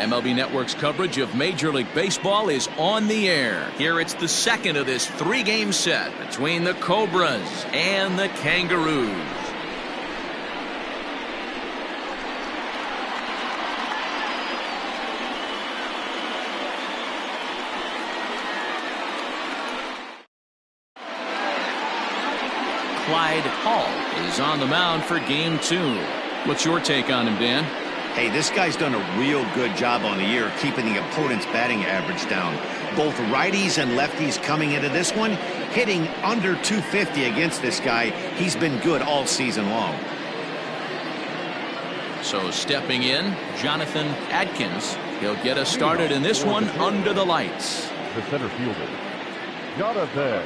MLB Network's coverage of Major League Baseball is on the air. Here it's the second of this three-game set between the Cobras and the Kangaroos. Clyde Hall is on the mound for game 2. What's your take on him, Dan? Hey, this guy's done a real good job on the year keeping the opponent's batting average down. Both righties and lefties coming into this one, hitting under 250 against this guy. He's been good all season long. So stepping in, Jonathan Adkins. He'll get us started in this one under the lights. The center fielder, Jonathan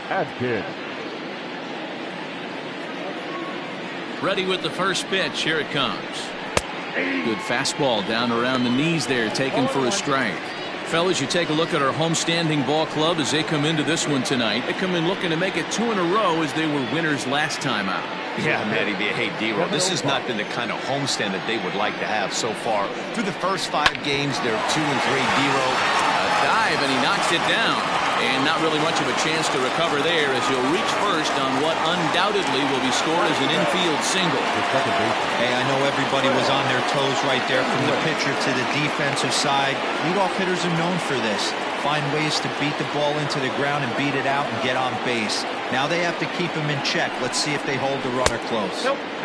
Adkins. Ready with the first pitch. Here it comes. Good fastball down around the knees there, taken for a strike. Fellas, you take a look at our homestanding ball club as they come into this one tonight. They come in looking to make it 2 in a row as they were winners last time out. Yeah, Matty, hey, D-Roll, this has not been the kind of homestand that they would like to have so far. Through the first 5 games, they're 2-3, D-Roll. A dive, and he knocks it down. And not really much of a chance to recover there as he'll reach first on what undoubtedly will be scored as an infield single. Hey, I know everybody was on their toes right there from the pitcher to the defensive side. Leadoff hitters are known for this. Find ways to beat the ball into the ground and beat it out and get on base. Now they have to keep him in check. Let's see if they hold the runner close.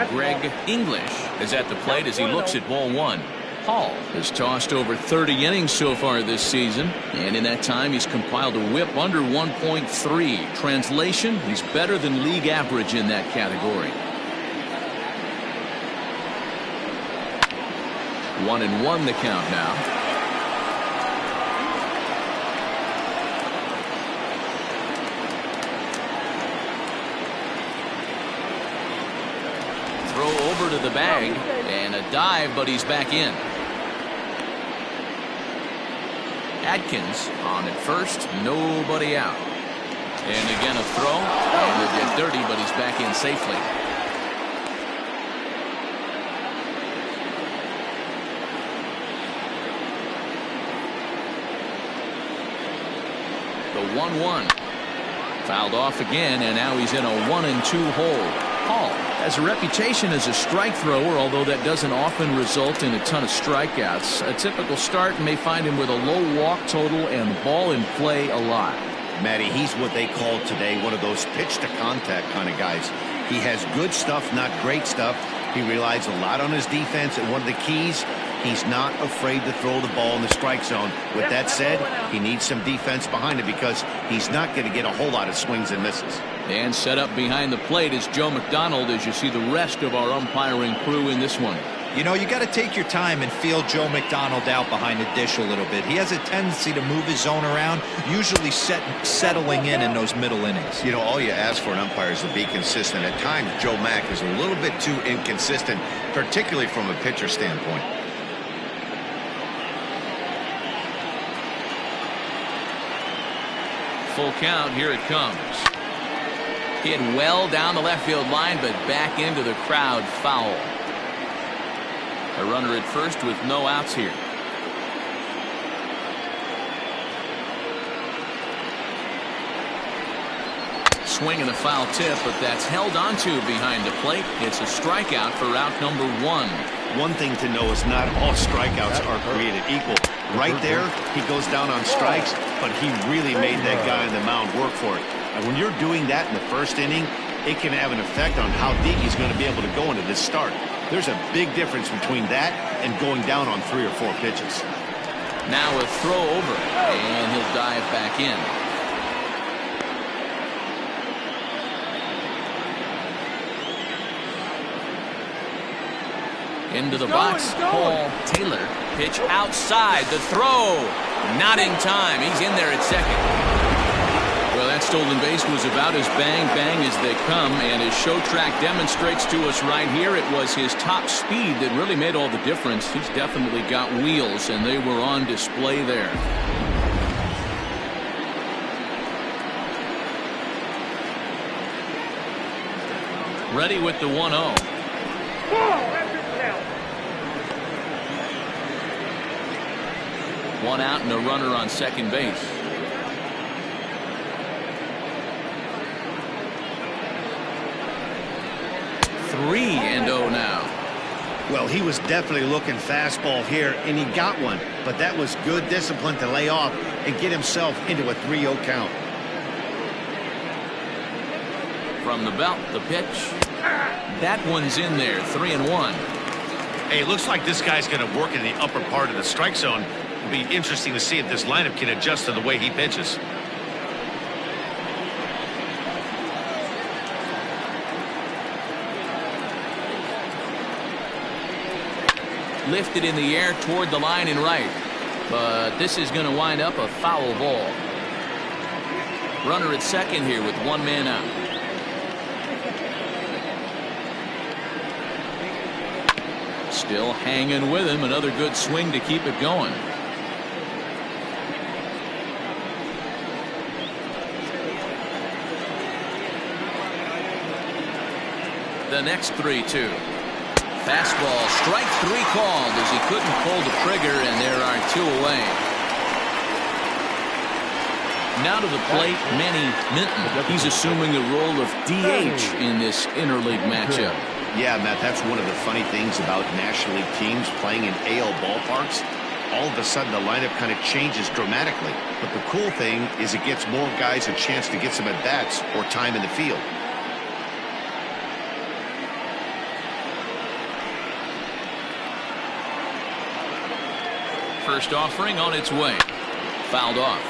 Greg English is at the plate as he looks at ball 1. Hall has tossed over 30 innings so far this season, and in that time he's compiled a whip under 1.3. Translation, he's better than league average in that category. 1-1 the count now. Throw over to the bag and a dive, but he's back in. Adkins on at first, nobody out. And again a throw, and he'll get dirty, but he's back in safely. The 1-1. Fouled off again, and now he's in a 1-2 hole. Hall has a reputation as a strike thrower, although that doesn't often result in a ton of strikeouts. A typical start may find him with a low walk total and ball in play a lot. Matty, he's what they call today one of those pitch to contact kind of guys. He has good stuff, not great stuff. He relies a lot on his defense, and one of the keys, he's not afraid to throw the ball in the strike zone. With that said, he needs some defense behind it because he's not going to get a whole lot of swings and misses. And set up behind the plate is Joe McDonald as you see the rest of our umpiring crew in this one. You know, you got to take your time and feel Joe McDonald out behind the dish a little bit. He has a tendency to move his zone around, usually settling in those middle innings. You know, all you ask for an umpire is to be consistent. At times, Joe Mack is a little bit too inconsistent, particularly from a pitcher standpoint. Full count. Here it comes. Hit well down the left field line, but back into the crowd, foul. A runner at first with no outs here. Swing and a foul tip, but that's held onto behind the plate. It's a strikeout for out number 1. One thing to know is not all strikeouts are created equal. Right there, he goes down on strikes, but he really made that guy on the mound work for it. And when you're doing that in the first inning, it can have an effect on how deep he's going to be able to go into this start. There's a big difference between that and going down on 3 or 4 pitches. Now a throw over, and he'll dive back in. Into the box, Paul Taylor. Pitch outside, the throw. Not in time. He's in there at second. Well, that stolen base was about as bang as they come, and as show track demonstrates to us right here, it was his top speed that really made all the difference. He's definitely got wheels, and they were on display there. Ready with the 1-0. One out and a runner on second base. Three and 0 now. Well, he was definitely looking fastball here, and he got one. But that was good discipline to lay off and get himself into a 3-0 count. From the belt, the pitch. That one's in there, 3-1. Hey, it looks like this guy's going to work in the upper part of the strike zone. It'll be interesting to see if this lineup can adjust to the way he pitches. Lifted in the air toward the line and right. But this is going to wind up a foul ball. Runner at second here with one man out. Still hanging with him. Another good swing to keep it going. The next 3-2. Fastball, strike three called as he couldn't pull the trigger, and there are two away. Now to the plate, Manny Minton. He's assuming the role of DH in this interleague matchup. Yeah, Matt, that's one of the funny things about National League teams playing in AL ballparks. All of a sudden, the lineup kind of changes dramatically. But the cool thing is it gets more guys a chance to get some at-bats or time in the field. First offering on its way. Fouled off.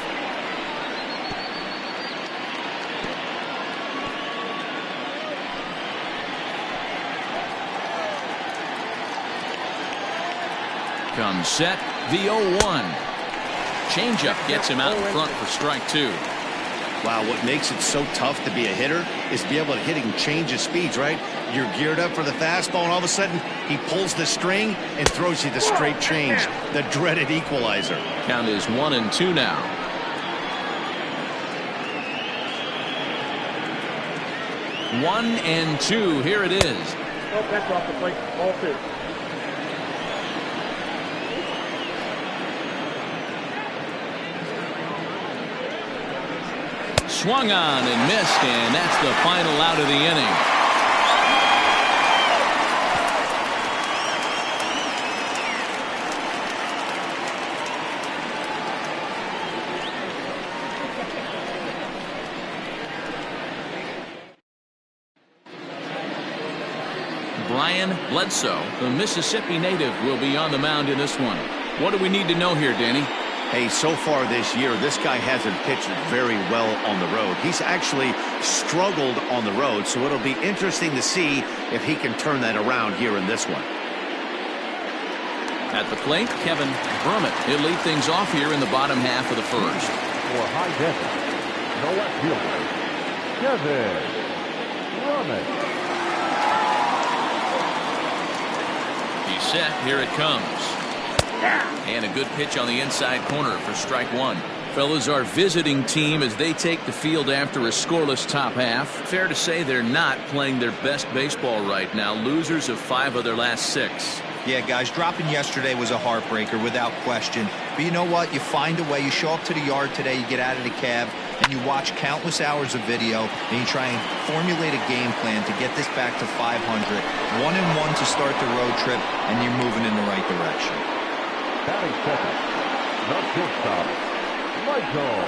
Comes set. The 0-1. Changeup gets him out in front for strike two. Wow, what makes it so tough to be a hitter is be able to hitting change of speeds, right? You're geared up for the fastball, and all of a sudden, he pulls the string and throws you the straight change, the dreaded equalizer. Count is 1-2 now. One and two. Here it is. No pitch off the plate. Ball two. Swung on and missed, and that's the final out of the inning. Brian Bledsoe, the Mississippi native, will be on the mound in this one. What do we need to know here, Danny? Hey, so far this year, this guy hasn't pitched very well on the road. He's actually struggled on the road, so it'll be interesting to see if he can turn that around here in this one. At the plate, Kevin Brummett. He'll lead things off here in the bottom half of the first. For high desert, no left fielder, Kevin Brummett. He's set. Here it comes. And a good pitch on the inside corner for strike one. Fellas, our visiting team as they take the field after a scoreless top half. Fair to say they're not playing their best baseball right now. Losers of 5 of their last 6. Yeah, guys, dropping yesterday was a heartbreaker without question. But you know what? You find a way. You show up to the yard today, you get out of the cab, and you watch countless hours of video, and you try and formulate a game plan to get this back to 500. 1-1 to start the road trip, and you're moving in the right direction. Batting second, the shortstop, Michael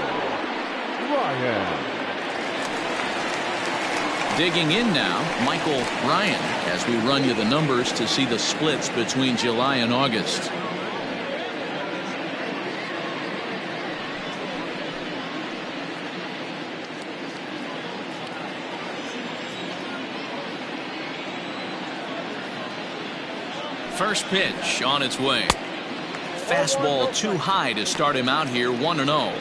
Ryan. Digging in now, Michael Ryan, as we run you the numbers to see the splits between July and August. First pitch on its way. Fastball too high to start him out here, 1-0.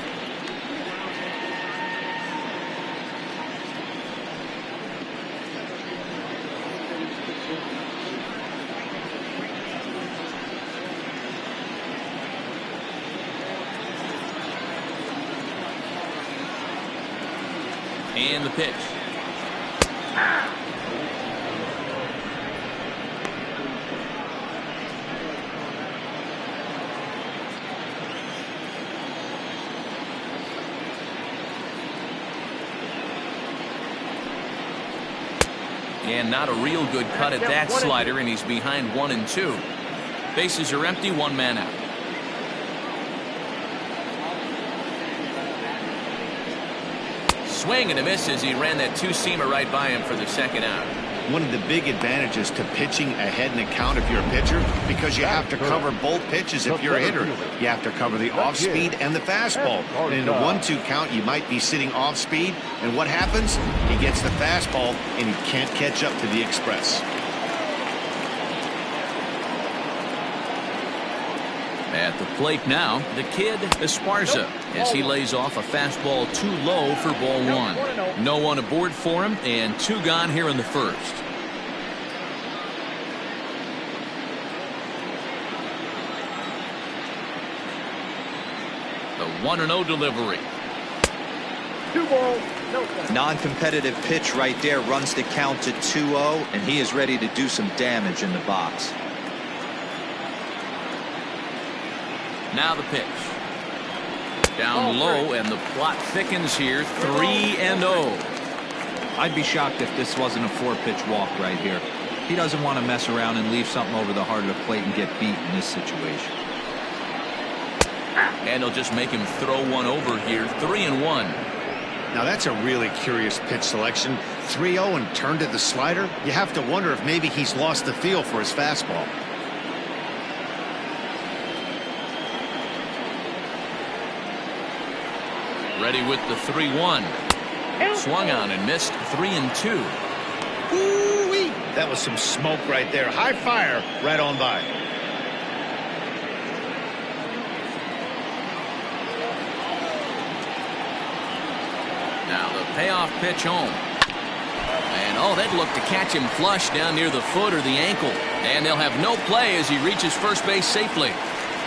And the pitch. And not a real good cut at that slider, and he's behind 1-2. Bases are empty, one man out. Swing and a miss as he ran that two-seamer right by him for the second out. One of the big advantages to pitching ahead in the count if you're a pitcher, because you have to cover both pitches if you're a hitter. You have to cover the off-speed and the fastball. And in a 1-2 count, you might be sitting off-speed, and what happens? He gets the fastball, and he can't catch up to the express. At the plate now, the kid Esparza, as he lays off a fastball too low for ball one. No one aboard for him, and two gone here in the first. The 1-0 delivery. 2 balls, no strikes. Non-competitive pitch right there runs the count to 2-0, and he is ready to do some damage in the box. Now the pitch. Down low, and the plot thickens here. 3-0. I'd be shocked if this wasn't a 4-pitch walk right here. He doesn't want to mess around and leave something over the heart of the plate and get beat in this situation. And they'll just make him throw one over here. 3-1. Now that's a really curious pitch selection. 3-0 and turned to the slider. You have to wonder if maybe he's lost the feel for his fastball. Ready with the 3-1. Swung on and missed. 3-2. Ooh-wee. That was some smoke right there. High fire right on by. Now the payoff pitch home. And oh, that looked to catch him flush down near the foot or the ankle. And they'll have no play as he reaches first base safely.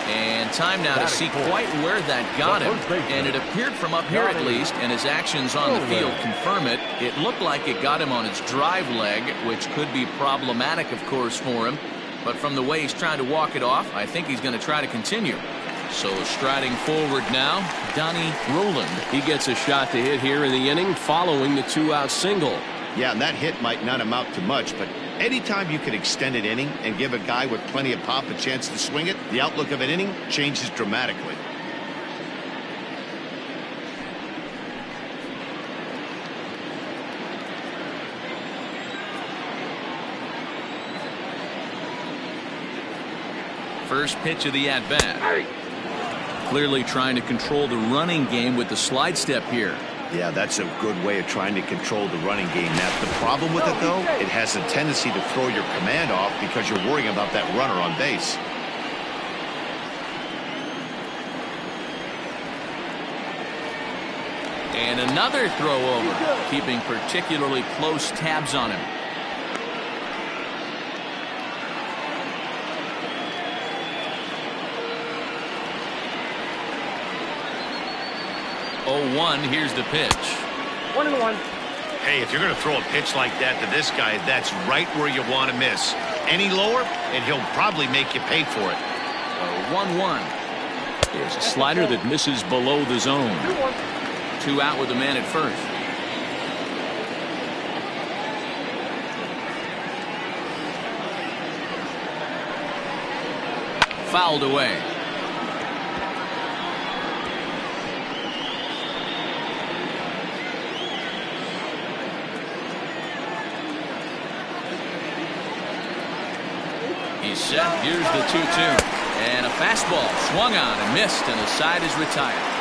And time now to see quite where that got him. And it appeared from up here at least, and his actions on the field confirm it. It looked like it got him on his drive leg, which could be problematic, of course, for him. But from the way he's trying to walk it off, I think he's going to try to continue. So striding forward now, Donnie Roland. He gets a shot to hit here in the inning following the 2-out single. Yeah, and that hit might not amount to much, but anytime you can extend an inning and give a guy with plenty of pop a chance to swing it, the outlook of an inning changes dramatically. First pitch of the at-bat. Clearly trying to control the running game with the slide step here. Yeah, that's a good way of trying to control the running game. Now, the problem with it, though, it has a tendency to throw your command off because you're worrying about that runner on base. And another throw over, keeping particularly close tabs on him. Oh, 1, here's the pitch. 1-1. Hey, if you're going to throw a pitch like that to this guy, that's right where you want to miss. Any lower, and he'll probably make you pay for it. 1-1. There's a slider that misses below the zone. 2 out with the man at first. Fouled away. He's set. Here's the 2-2. And a fastball swung on and missed, and the side is retired.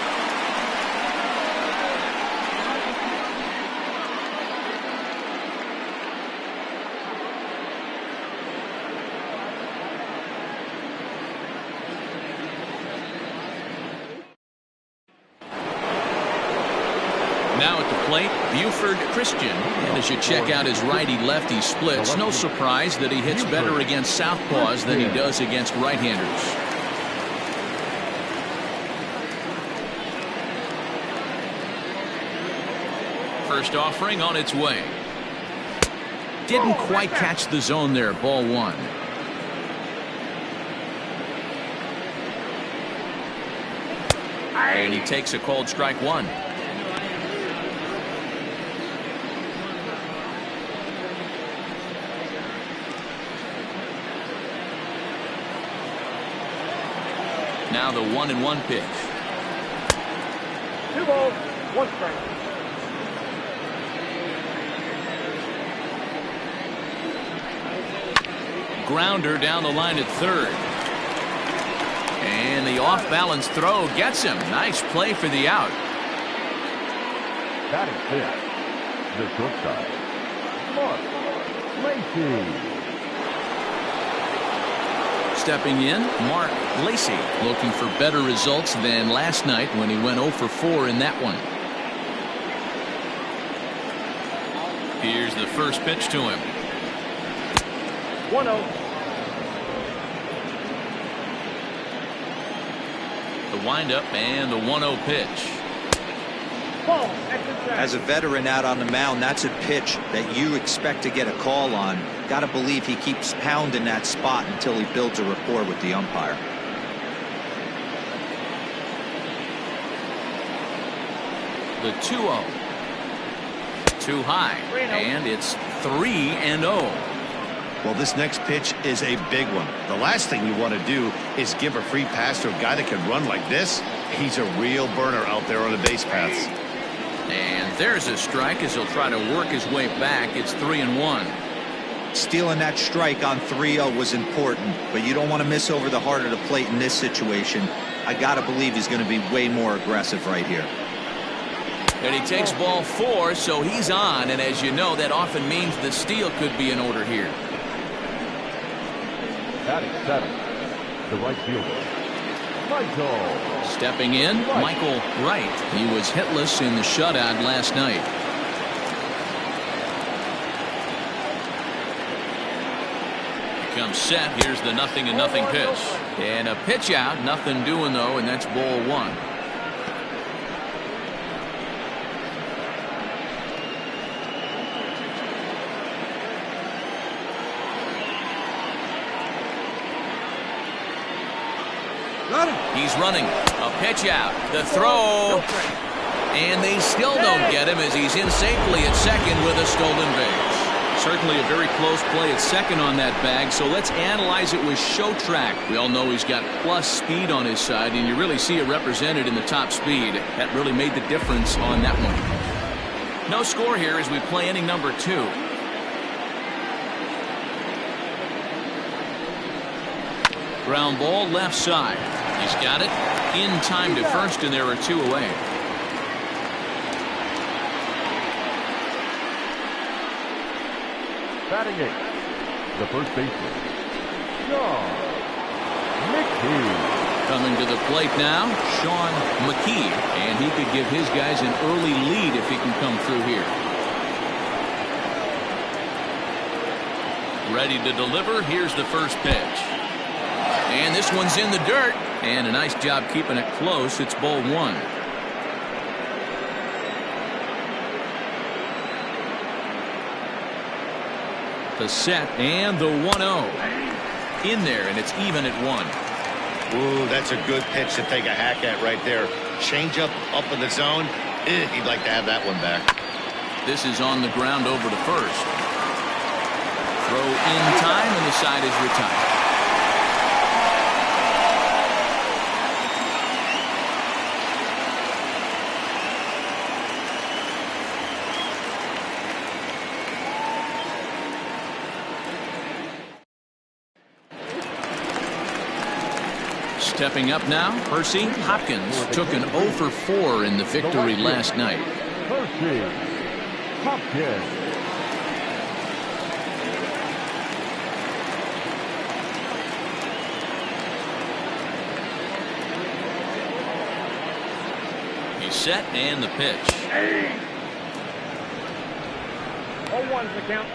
Now at the plate, Buford Christian. And as you check out his righty-lefty splits, no surprise that he hits better against southpaws than he does against right-handers. First offering on its way. Didn't quite catch the zone there. Ball 1. And he takes a called strike 1. Now the 1-1 pitch. 2 balls, 1 strike. Grounder down the line at third. And the off-balance throw gets him. Nice play for the out. Batting fifth, the shortstop, Mark Lacey. Stepping in, Mark Lacey, looking for better results than last night when he went 0 for 4 in that one. Here's the first pitch to him. 1-0. The windup and the 1-0 pitch. Ball, exit track. As a veteran out on the mound, that's a pitch that you expect to get a call on. Got to believe he keeps pounding that spot until he builds a rapport with the umpire. The 2-0. Too high. And it's 3-0. Well, this next pitch is a big one. The last thing you want to do is give a free pass to a guy that can run like this. He's a real burner out there on the base paths. And there's a strike as he'll try to work his way back. It's 3-1. Stealing that strike on 3-0 was important, but you don't want to miss over the heart of the plate in this situation. I got to believe he's going to be way more aggressive right here. And he takes ball 4, so he's on. And as you know, that often means the steal could be in order here. Batting seventh, the right fielder, Michael. Stepping in, Michael Wright. He was hitless in the shutout last night. Comes set. Here's the 0-0 pitch. And a pitch out. Nothing doing, though, and that's ball 1. He's running. A pitch out. The throw. And they still don't get him as he's in safely at second with a stolen base. Certainly a very close play at second on that bag, so let's analyze it with show track. We all know he's got plus speed on his side, and you really see it represented in the top speed. That really made the difference on that one. No score here as we play inning number 2. Ground ball left side. He's got it in time to first, and there are 2 away. Batting eighth, the first baseman, Sean McKee. Coming to the plate now, Sean McKee, and he could give his guys an early lead if he can come through here. Ready to deliver. Here's the first pitch. And this one's in the dirt. And a nice job keeping it close. It's ball 1. The set and the 1-0. In there, and it's even at 1. Ooh, that's a good pitch to take a hack at right there. Change up in the zone. He'd like to have that one back. This is on the ground over to first. Throw in time, and the side is retired. Stepping up now, Percy Hopkins took an 0 for 4 in the victory last night. Percy Hopkins. He's set and the pitch. 0-1's the count.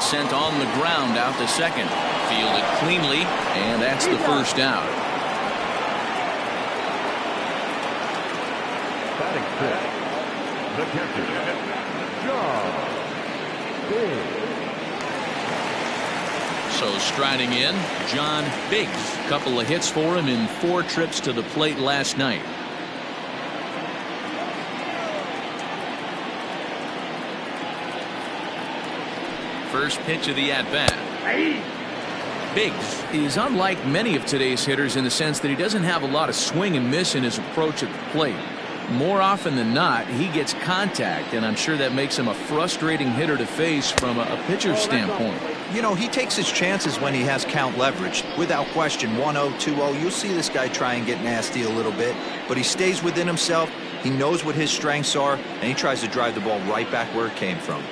Sent on the ground out to second. Fielded cleanly, and that's the first out. Batting fifth, the catcher, John Biggs. So striding in, John Biggs. Couple of hits for him in 4 trips to the plate last night. First pitch of the at-bat. Biggs is unlike many of today's hitters in the sense that he doesn't have a lot of swing and miss in his approach at the plate. More often than not, he gets contact, and I'm sure that makes him a frustrating hitter to face from a pitcher's standpoint. You know, he takes his chances when he has count leverage. Without question, 1-0, 2-0, you'll see this guy try and get nasty a little bit, but he stays within himself. He knows what his strengths are, and he tries to drive the ball right back where it came from.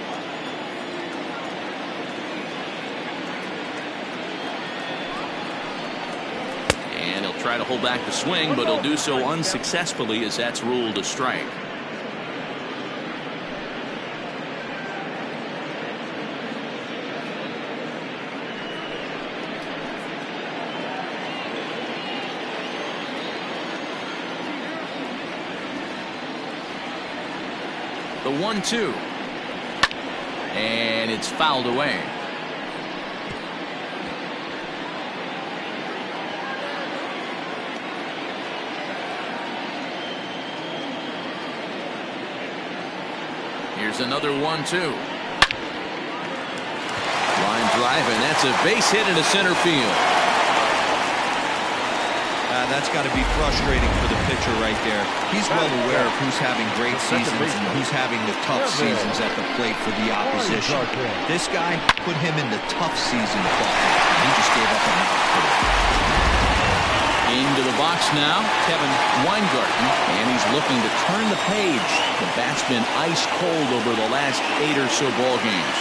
And he'll try to hold back the swing, but he'll do so unsuccessfully as that's ruled a strike. The 1-2. And it's fouled away. Here's another 1-2. Line drive, and that's a base hit into center field. That's got to be frustrating for the pitcher right there. He's well aware of who's having great seasons and who's having the tough seasons at the plate for the opposition. This guy put him in the tough season bucket, and he just gave up an outfield. Into the box now, Kevin Weingarten, and he's looking to turn the page. The bat's been ice cold over the last 8 or so ball games.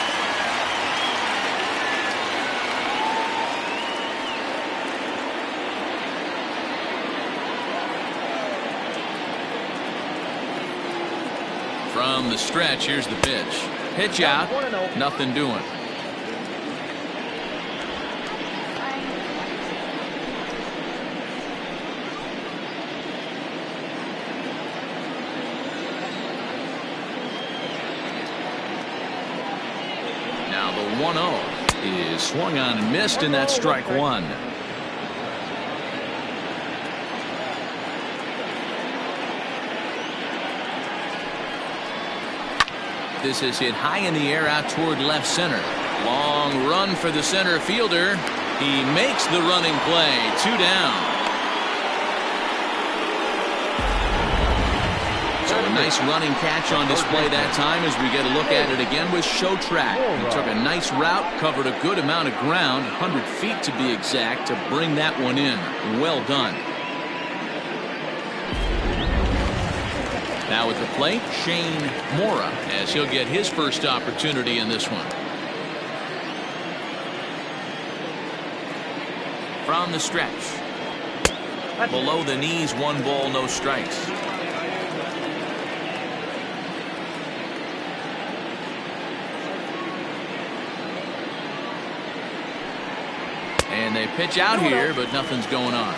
From the stretch, here's the pitch. Pitch out, nothing doing. Now the 1-0 is swung on and missed, and that's strike one. This is hit high in the air out toward left center. Long run for the center fielder. He makes the running play. 2 down. So a nice running catch on display that time as we get a look at it again with Show Track. He took a nice route, covered a good amount of ground, 100 feet to be exact, to bring that one in. Well done. Now at the plate, Shane Mora, as he'll get his first opportunity in this one. From the stretch. Below the knees, 1 ball, no strikes. And they pitch out here, but nothing's going on.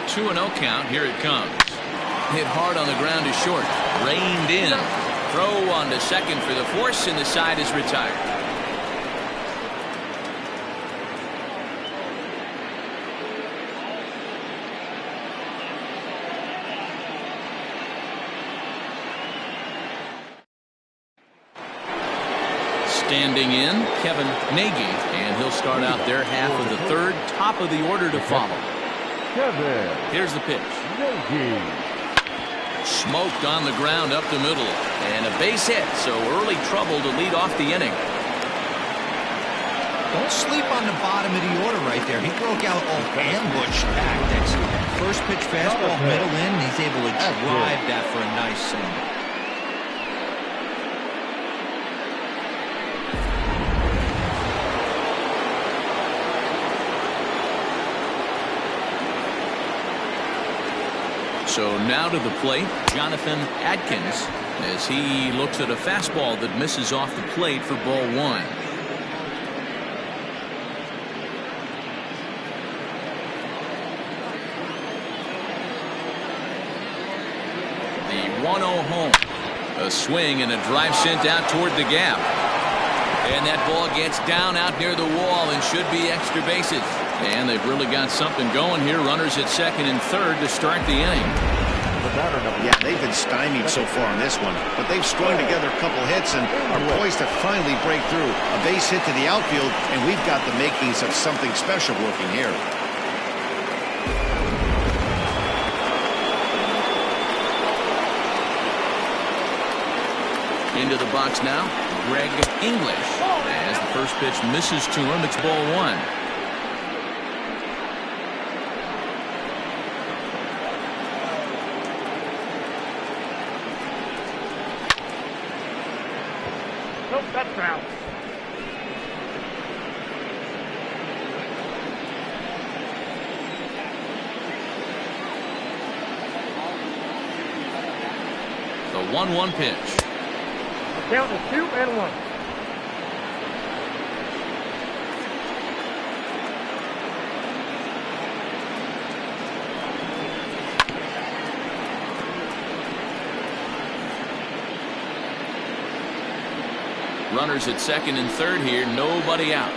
Two and 0 count. Here it comes. Hit hard on the ground is short. Reined in. Throw on to second for the force, and the side is retired. Standing in, Kevin Nagy, and he'll start out their half of the third. Top of the order to follow. Here's the pitch. Smoked on the ground up the middle, and a base hit, so early trouble to lead off the inning. Don't sleep on the bottom of the order right there. He broke out all ambush tactics. First pitch fastball, middle in, and he's able to drive that for a nice single. So now to the plate, Jonathan Adkins, as he looks at a fastball that misses off the plate for ball 1. The 1-0 home. A swing and a drive sent out toward the gap. And that ball gets down out near the wall and should be extra bases. And they've really got something going here. Runners at second and third to start the inning. Yeah, they've been stymied so far in this one, but they've strung together a couple hits and are poised to finally break through. A base hit to the outfield, and we've got the makings of something special working here. Into the box now, Greg English. As the first pitch misses to him, it's ball one. Nope, that's foul. The 1-1 pitch. The count is 2-1. Runners at second and third here, nobody out.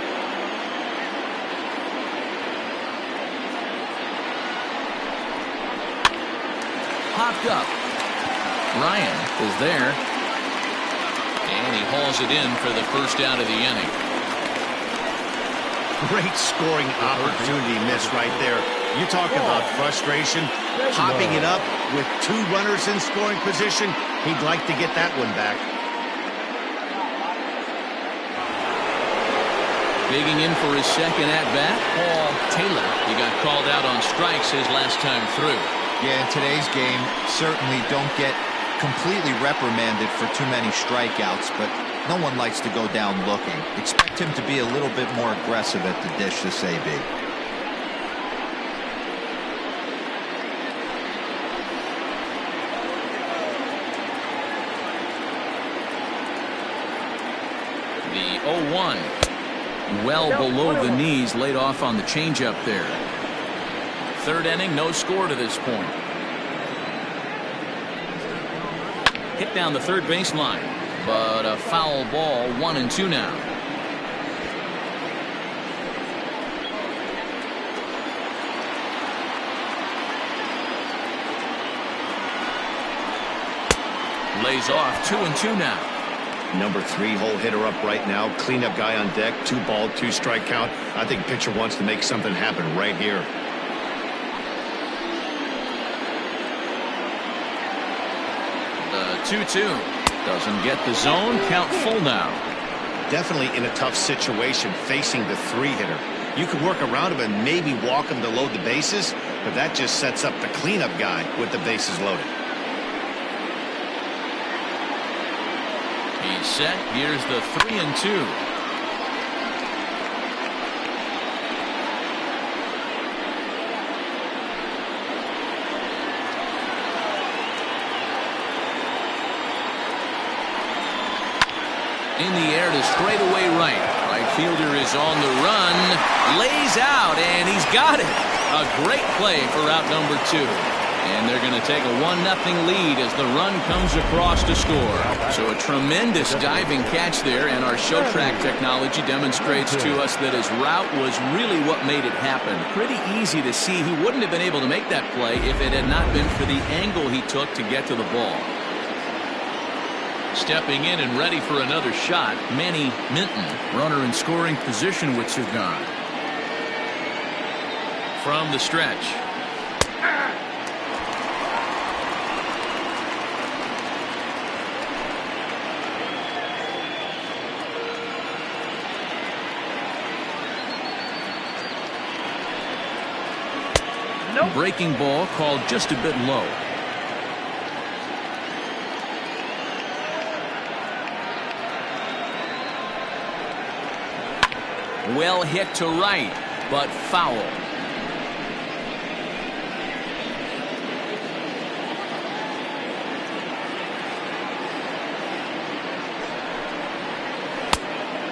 Popped up. Ryan is there. And he hauls it in for the first out of the inning. Great scoring opportunity miss right there. You talk about frustration. Popping it up with two runners in scoring position. He'd like to get that one back. Digging in for his second at-bat, Paul Taylor. He got called out on strikes his last time through. Yeah, in today's game, certainly don't get completely reprimanded for too many strikeouts, but no one likes to go down looking. Expect him to be a little bit more aggressive at the dish this AB. The 0-1. Well below the knees, laid off on the changeup there. Third inning, no score to this point. Hit down the third baseline, but a foul ball, 1-2 now. Lays off, 2-2 now. Number 3 hole hitter up right now. Cleanup guy on deck. 2-ball, 2-strike count. I think pitcher wants to make something happen right here. The 2-2 doesn't get the zone. Count full now. Definitely in a tough situation facing the 3-hitter. You can work around him and maybe walk him to load the bases, but that just sets up the cleanup guy with the bases loaded. He's set. Here's the 3-2. In the air to straightaway right. Right fielder is on the run. Lays out, and he's got it. A great play for out number 2. And they're going to take a 1-0 lead as the run comes across to score. So a tremendous diving catch there, and our show track technology demonstrates to us that his route was really what made it happen. Pretty easy to see he wouldn't have been able to make that play if it had not been for the angle he took to get to the ball. Stepping in and ready for another shot, Manny Minton, runner in scoring position with Sugan. From the stretch. Breaking ball called just a bit low. Well hit to right, but foul.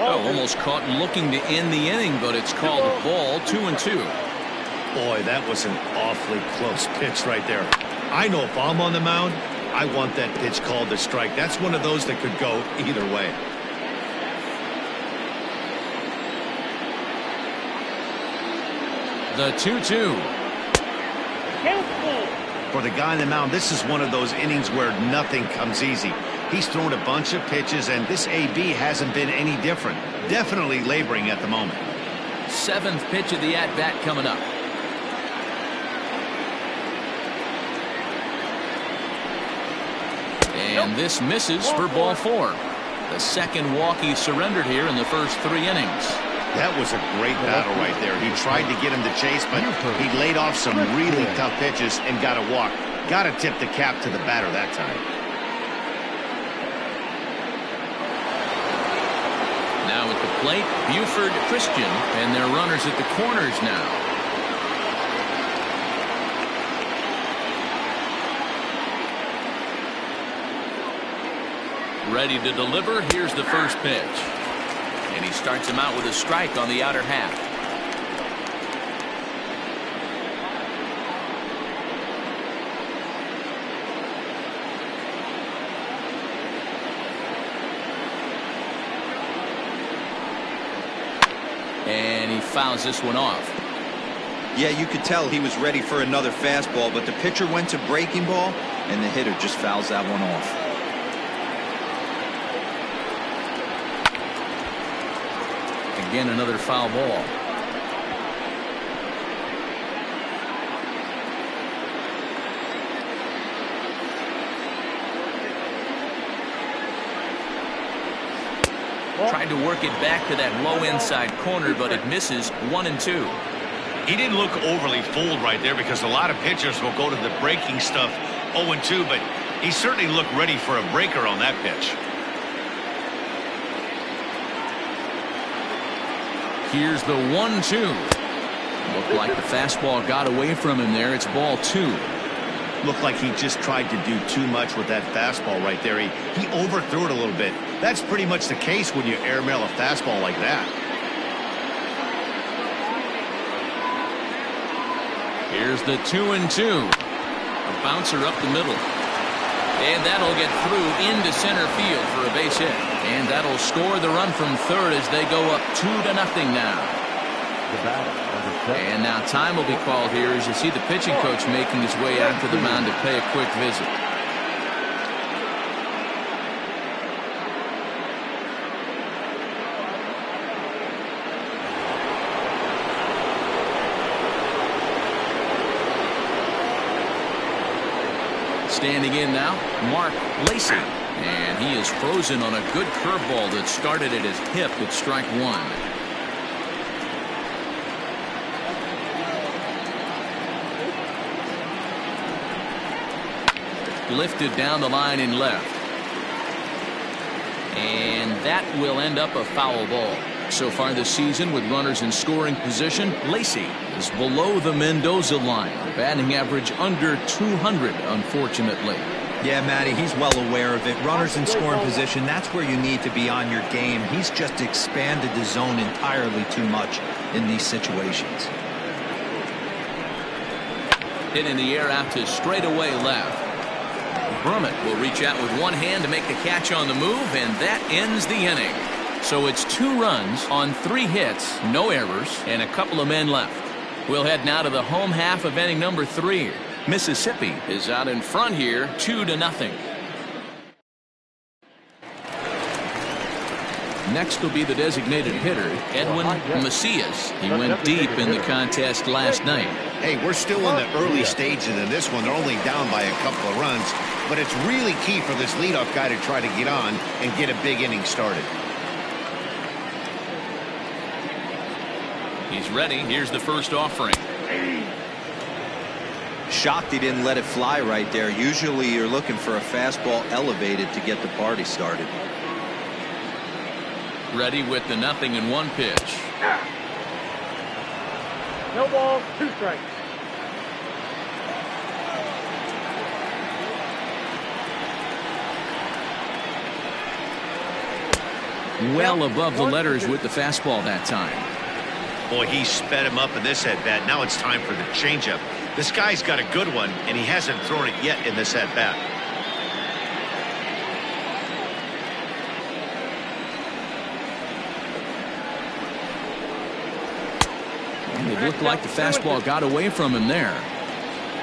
Oh, almost caught looking to end the inning, but it's called a ball. 2-2. Boy, that was an awfully close pitch right there. I know if I'm on the mound, I want that pitch called a strike. That's one of those that could go either way. The 2-2. For the guy on the mound, this is one of those innings where nothing comes easy. He's thrown a bunch of pitches, and this AB hasn't been any different. Definitely laboring at the moment. 7th pitch of the at-bat coming up. And this misses for ball 4. The second walk he surrendered here in the first 3 innings. That was a great battle right there. He tried to get him to chase, but he laid off some really tough pitches and got a walk. Got to tip the cap to the batter that time. Now at the plate, Buford, Christian, and their runners at the corners now. Ready to deliver. Here's the first pitch. And he starts him out with a strike on the outer half. And he fouls this one off. Yeah, you could tell he was ready for another fastball, but the pitcher went to breaking ball, and the hitter just fouls that one off. Again, another foul ball. Tried to work it back to that low inside corner, but it misses. 1-2. He didn't look overly fooled right there because a lot of pitchers will go to the breaking stuff 0-2, but he certainly looked ready for a breaker on that pitch. Here's the 1-2. Looked like the fastball got away from him there. It's ball 2. Looked like he just tried to do too much with that fastball right there. He overthrew it a little bit. That's pretty much the case when you airmail a fastball like that. Here's the 2-2. A bouncer up the middle. And that'll get through into center field for a base hit. And that'll score the run from third as they go up 2-0 now. And now time will be called here as you see the pitching coach making his way out to the mound to pay a quick visit. Standing in now, Mark Lacey. And he is frozen on a good curveball that started at his hip at strike 1. Lifted down the line in left. And that will end up a foul ball. So far this season with runners in scoring position, Lacey is below the Mendoza line. Batting average under 200, unfortunately. Yeah, Matty, he's well aware of it. Runners in scoring position, that's where you need to be on your game. He's just expanded the zone entirely too much in these situations. Hit in the air out to straightaway left. Brummett will reach out with one hand to make the catch on the move, and that ends the inning. So it's 2 runs on 3 hits, no errors, and a couple of men left. We'll head now to the home half of inning number 3. Mississippi is out in front here, 2-0. Next will be the designated hitter, Edwin Macias. He went deep in the contest last night. Hey, we're still in the early stages of this one. They're only down by a couple of runs, but it's really key for this leadoff guy to try to get on and get a big inning started. He's ready. Here's the first offering. Shocked he didn't let it fly right there. Usually you're looking for a fastball elevated to get the party started. Ready with the 0-1 pitch. No balls, 2 strikes. Well above the letters with the fastball that time. Boy, he sped him up in this at-bat. Now it's time for the changeup. This guy's got a good one, and he hasn't thrown it yet in this at-bat. It looked like the fastball got away from him there.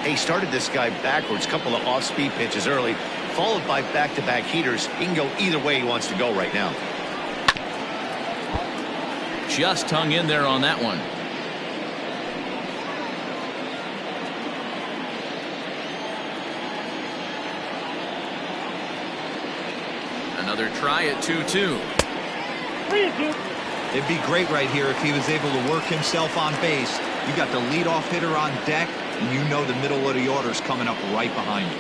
He started this guy backwards, couple of off-speed pitches early, followed by back-to-back heaters. He can go either way he wants to go right now. Just hung in there on that one. Another try at 2-2. It'd be great right here if he was able to work himself on base. You got the leadoff hitter on deck, and you know the middle of the order's coming up right behind you.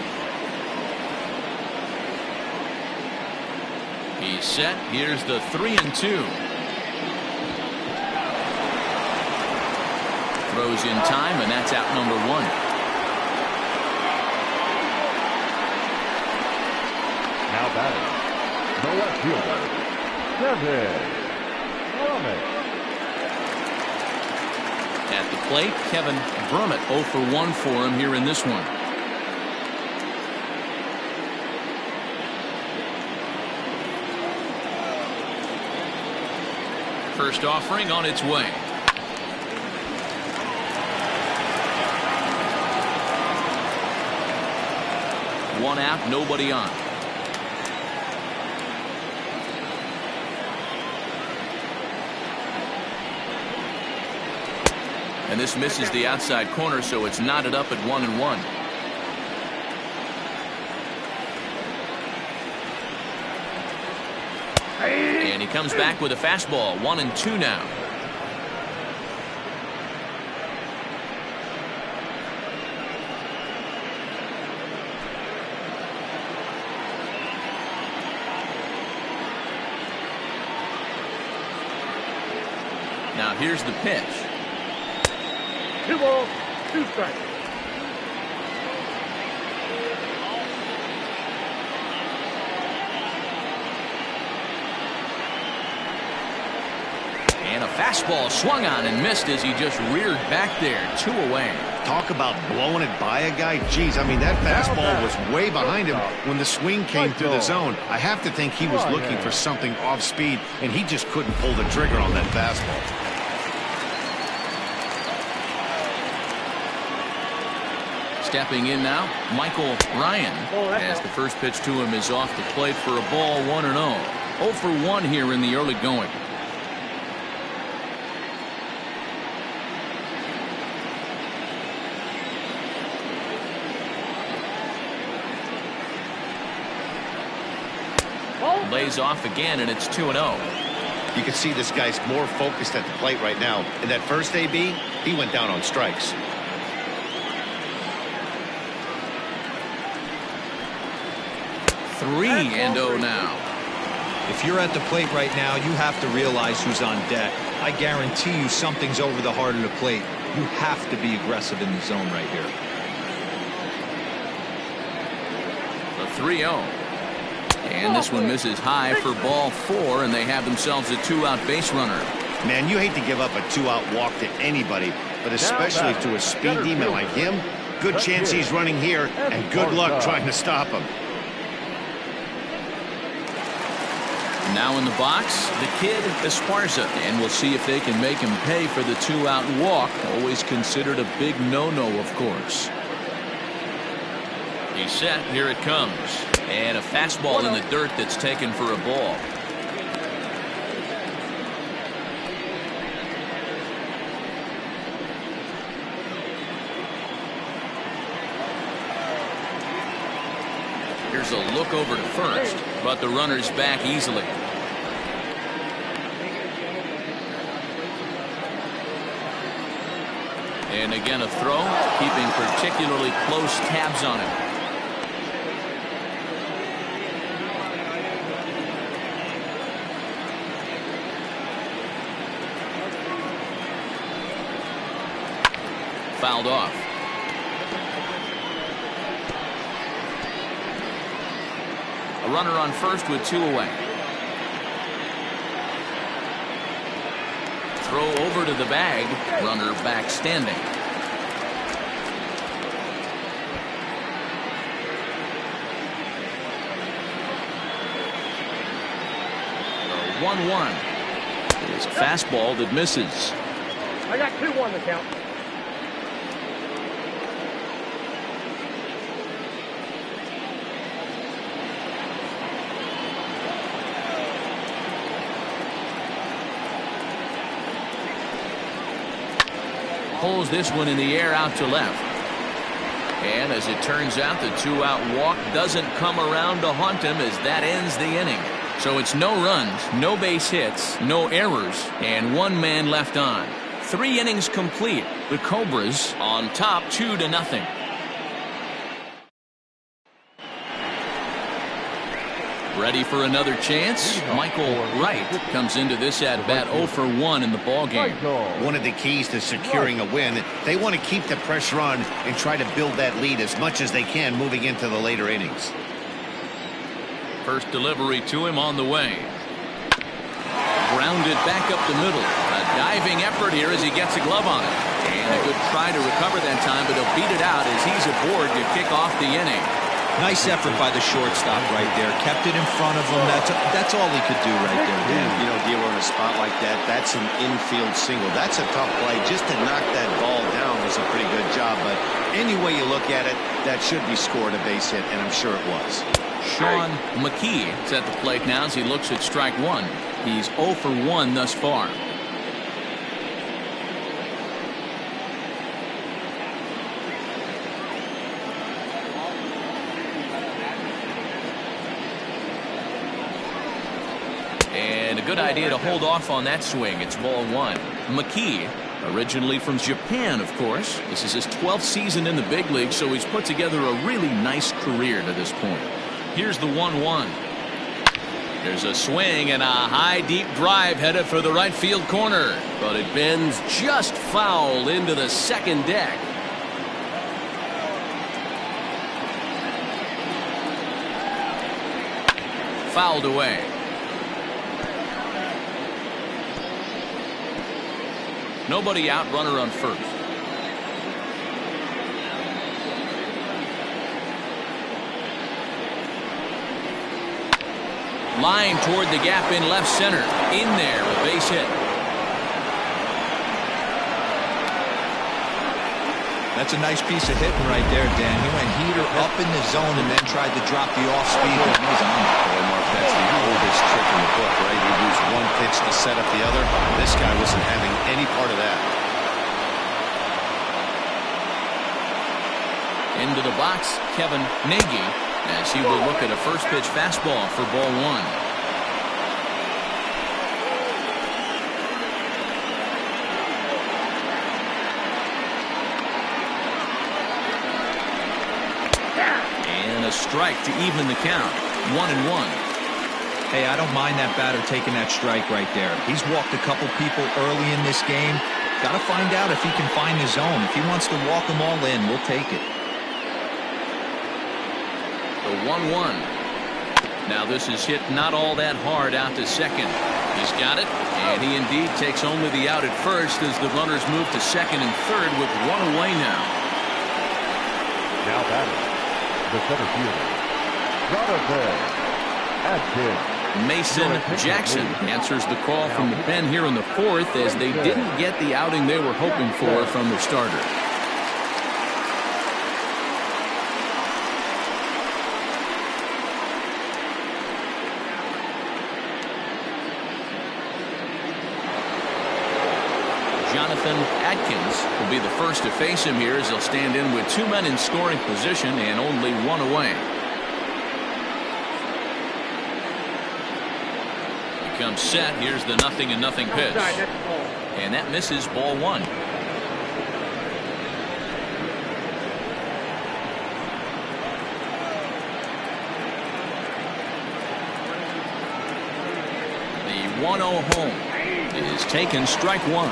He's set. Here's the 3-2. Throws in time, and that's out number 1. Now batting, the left fielder, Kevin. At the plate, Kevin Brummett 0 for 1 for him here in this one. First offering on its way. One out, nobody on. And this misses the outside corner, so it's knotted up at 1-1. And he comes back with a fastball. 1-2 now. Now here's the pitch. 2 balls, 2 strikes. And a fastball swung on and missed as he just reared back there. 2 away. Talk about blowing it by a guy. Geez, I mean, that fastball was way behind him when the swing came through the zone. I have to think he was looking for something off speed, and he just couldn't pull the trigger on that fastball. Stepping in now, Michael Ryan, as the first pitch to him is off the plate for a ball. 1-0. 0 for 1 here in the early going. Lays off again, and it's 2-0. You can see this guy's more focused at the plate right now. In that first AB, he went down on strikes. Three and 0 now. If you're at the plate right now, you have to realize who's on deck. I guarantee you something's over the heart of the plate. You have to be aggressive in the zone right here. The 3-0. And this one misses high for ball 4, and they have themselves a 2-out base runner. Man, you hate to give up a 2-out walk to anybody, but especially to a speed demon like him. Good chance he's running here, and good luck trying to stop him. Now in the box, the kid Esparza, and we'll see if they can make him pay for the 2-out walk. Always considered a big no-no, of course. He's set. Here it comes. And a fastball in the dirt that's taken for a ball. Here's a look over to first, but the runner's back easily. And again a throw, keeping particularly close tabs on him. Fouled off. A runner on first with 2 away. Throw over to the bag. Runner back standing. The 1-1. It's a fastball that misses. I got 2-1 to count. Pulls this one in the air out to left. And as it turns out, the 2-out walk doesn't come around to haunt him as that ends the inning. So it's no runs, no base hits, no errors, and 1 man left on. 3 innings complete. The Cobras on top 2-0. Ready for another chance? Michael Wright comes into this at-bat 0 for 1 in the ballgame. One of the keys to securing a win, they want to keep the pressure on and try to build that lead as much as they can moving into the later innings. First delivery to him on the way. Grounded back up the middle. A diving effort here as he gets a glove on it. And a good try to recover that time, but he'll beat it out as he's aboard to kick off the inning. Nice effort by the shortstop right there. Kept it in front of him. That's all he could do right there, Dan. You know, D'Lo, in a spot like that, that's an infield single. That's a tough play. Just to knock that ball down was a pretty good job. But any way you look at it, that should be scored a base hit, and I'm sure it was. Sean McKee is at the plate now as he looks at strike 1. He's 0 for 1 thus far. And a good idea to hold off on that swing. It's ball 1. McKee, originally from Japan, of course. This is his 12th season in the big league, so he's put together a really nice career to this point. Here's the 1-1. There's a swing and a high deep drive headed for the right field corner, but it bends just foul into the second deck. Fouled away. Nobody out, runner on first. Line toward the gap in left center. In there, a base hit. That's a nice piece of hitting right there, Dan. He went heater up in the zone and then tried to drop the off speed. And he was on it. Boy, Mark, that's the oldest trick in the book, right? You use one pitch to set up the other. This guy wasn't having any part of that. Into the box, Kevin Nagy, as he will look at a first pitch fastball for ball 1. And a strike to even the count. 1-1. Hey, I don't mind that batter taking that strike right there. He's walked a couple people early in this game. Got to find out if he can find the zone. If he wants to walk them all in, we'll take it. The 1-1. Now this is hit not all that hard out to second. He's got it, and he indeed takes only the out at first as the runners move to second and third with 1 away now. Now batting, the center fielder, Jonathan Atkins. Mason Jackson answers the call from the pen here in the 4th as they didn't get the outing they were hoping for from their starter. Jonathan Atkins will be the first to face him here as he'll stand in with 2 men in scoring position and only 1 away. He comes set. Here's the 0-0 pitch. And that misses ball 1. The 1-0 home is taken, strike 1.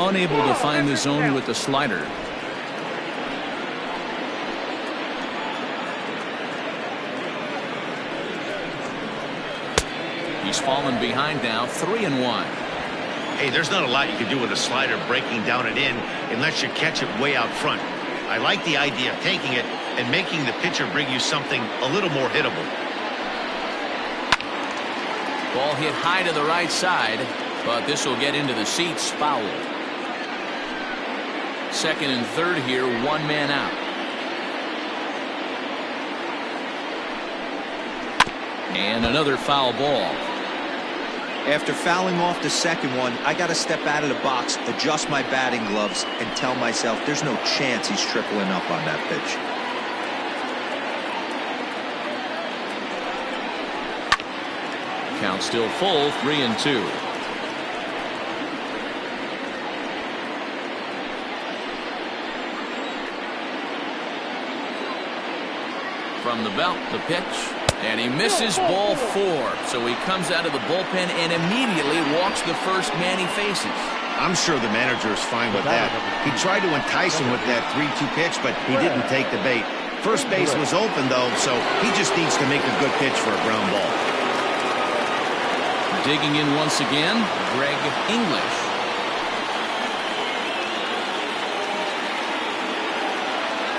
Unable to find the zone with the slider. He's fallen behind now, 3-1. Hey, there's not a lot you can do with a slider breaking down and in unless you catch it way out front. I like the idea of taking it and making the pitcher bring you something a little more hittable. Ball hit high to the right side, but this will get into the seats. Foul. Second and third here, one man out. And another foul ball. After fouling off the second one, I got to step out of the box, adjust my batting gloves, and tell myself there's no chance he's tripling up on that pitch. Count still full, 3-2. From the belt, the pitch. And he misses ball 4. So he comes out of the bullpen and immediately walks the first man he faces. I'm sure the manager is fine with that. He tried to entice him with that 3-2 pitch, but he didn't take the bait. First base was open, though, so he just needs to make a good pitch for a ground ball. Digging in once again, Greg English.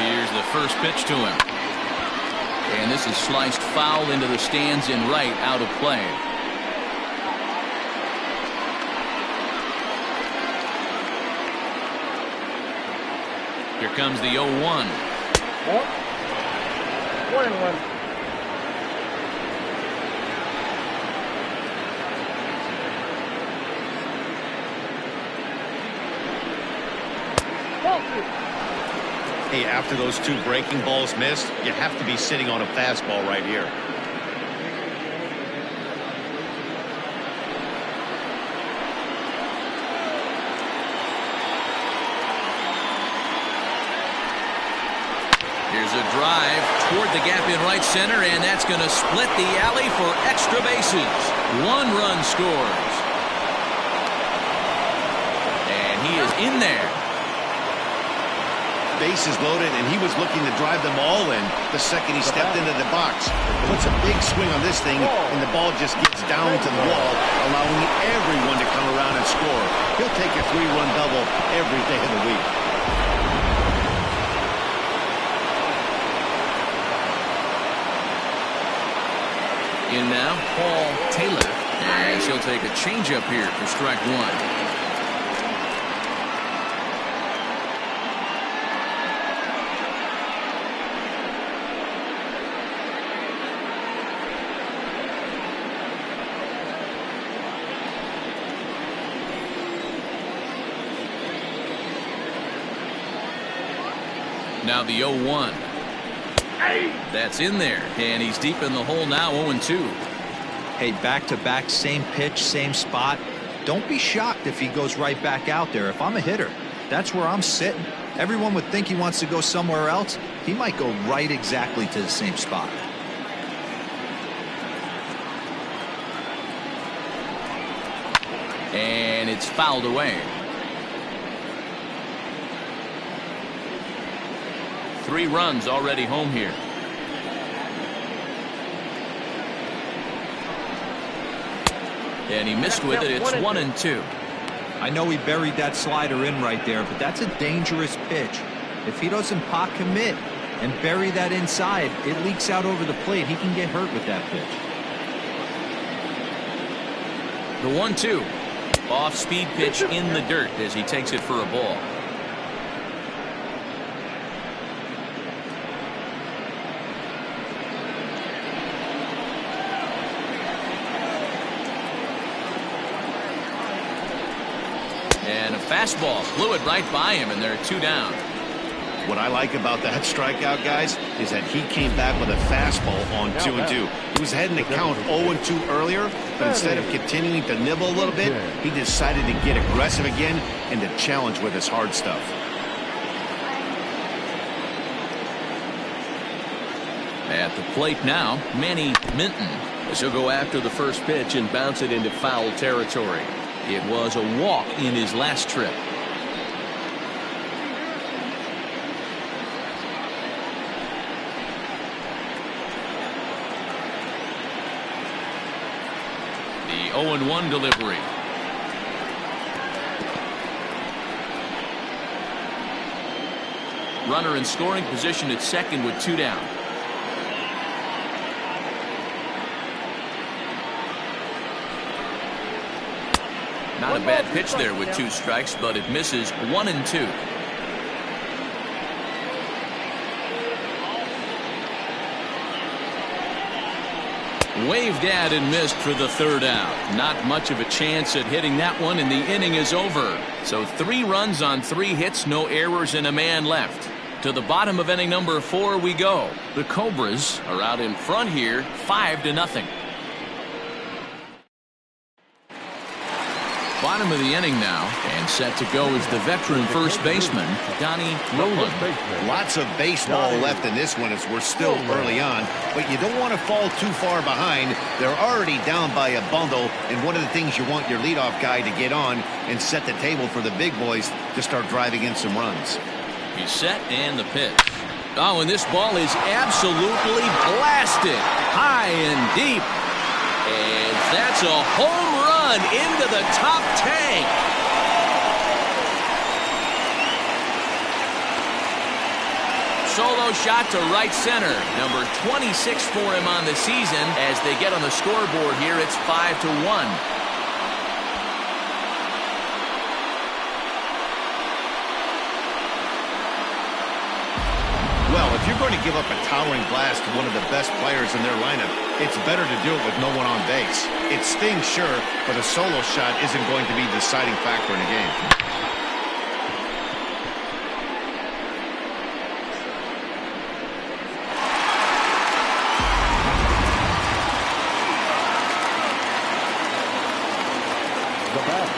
Here's the first pitch to him. And this is sliced foul into the stands in right, out of play. Here comes the 0-1. 1-1. Hey, after those 2 breaking balls missed, you have to be sitting on a fastball right here. Here's a drive toward the gap in right center, and that's going to split the alley for extra bases. 1 run scores. And he is in there. Bases loaded, and he was looking to drive them all in the second he stepped into the box. Puts a big swing on this thing, and the ball just gets down to the wall, allowing everyone to come around and score. He'll take a 3-run double every day of the week. In now, Paul Taylor. And she'll take a changeup here for strike 1. Now the 0-1. That's in there, and he's deep in the hole now, 0-2. Hey, back-to-back, same pitch, same spot. Don't be shocked if he goes right back out there. If I'm a hitter, that's where I'm sitting. Everyone would think he wants to go somewhere else. He might go right exactly to the same spot. And it's fouled away. 3 runs already home here. And he missed with it. It's 1-2. I know he buried that slider in right there, but that's a dangerous pitch. If he doesn't pot commit and bury that inside, it leaks out over the plate. He can get hurt with that pitch. The 1-2. Off-speed pitch in the dirt as he takes it for a ball. And a fastball blew it right by him, and they're 2 down. What I like about that strikeout, guys, is that he came back with a fastball on 2-2. He was heading to count 0-2 earlier, but instead of continuing to nibble a little bit, he decided to get aggressive again and to challenge with his hard stuff. At the plate now, Manny Minton, as he'll go after the first pitch and bounce it into foul territory. It was a walk in his last trip. The 0-1 delivery. Runner in scoring position at second with 2 down. Not a bad pitch there with 2 strikes, but it misses 1 and 2. Waved at and missed for the 3rd out. Not much of a chance at hitting that one, and the inning is over. So 3 runs on 3 hits, no errors, and a man left. To the bottom of inning number 4 we go. The Cobras are out in front here, 5-0. Bottom of the inning now, and set to go is the veteran first baseman, Donnie Roland. Lots of baseball left in this one as we're still early on, but you don't want to fall too far behind. They're already down by a bundle, and one of the things you want your leadoff guy to get on and set the table for the big boys to start driving in some runs. He's set and the pitch. Oh, and this ball is absolutely blasted high and deep. And that's a home run into the top tank. Solo shot to right center. Number 26 for him on the season. As they get on the scoreboard here, it's 5-1. Well, if you're going to give up a towering blast to one of the best players in their lineup, it's better to do it with no one on base. It stings, sure, but a solo shot isn't going to be the deciding factor in a game. The batter,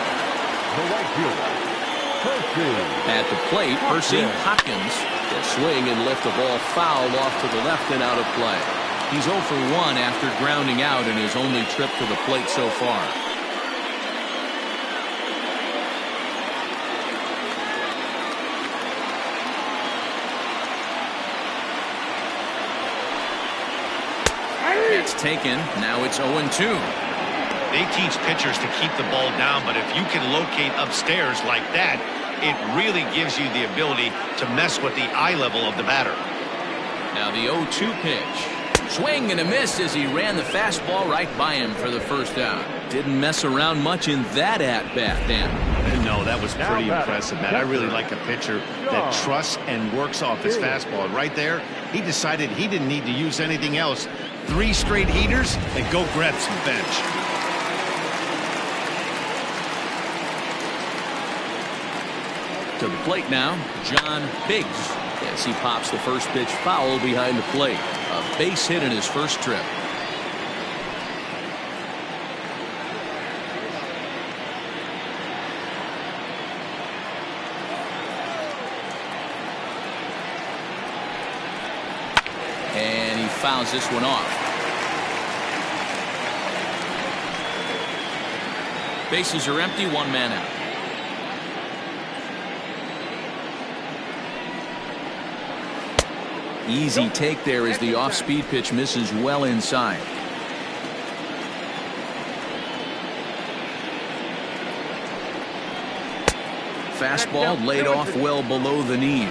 the right fielder, Percy. At the plate, Percy Hopkins will swing and lift the ball foul off to the left and out of play. He's 0 for 1 after grounding out in his only trip to the plate so far. It's taken. Now it's 0-2. They teach pitchers to keep the ball down, but if you can locate upstairs like that, it really gives you the ability to mess with the eye level of the batter. Now the 0-2 pitch. Swing and a miss as he ran the fastball right by him for the first out. Didn't mess around much in that at-bat, Dan. No, that was pretty impressive, Matt. I really like a pitcher that trusts and works off his fastball. And right there, he decided he didn't need to use anything else. 3 straight heaters and go grab some bench. To the plate now, John Biggs, as he pops the first pitch foul behind the plate. A base hit in his first trip. And he fouls this one off. Bases are empty, 1 man out. Easy take there as the off-speed pitch misses well inside. Fastball laid off well below the knees.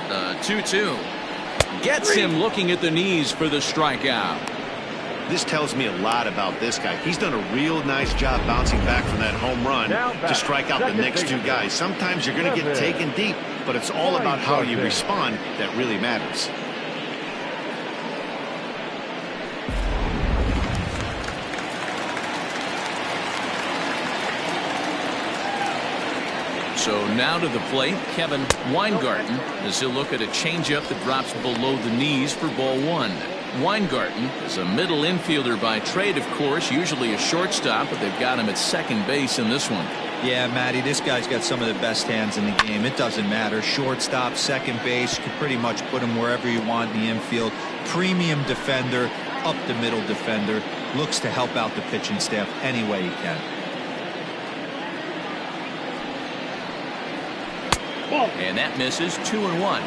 The 2-2 gets him looking at the knees for the strikeout. This tells me a lot about this guy. He's done a real nice job bouncing back from that home run to strike out the next 2 guys. Sometimes you're going to get taken deep, but it's all about how you respond that really matters. So now to the plate, Kevin Weingarten, as he'll look at a changeup that drops below the knees for ball 1. Weingarten is a middle infielder by trade, of course, usually a shortstop, but they've got him at second base in this one. Yeah, Matty, this guy's got some of the best hands in the game. It doesn't matter. Shortstop, second base, you can pretty much put him wherever you want in the infield. Premium defender, up the middle defender, looks to help out the pitching staff any way he can. And that misses 2-1.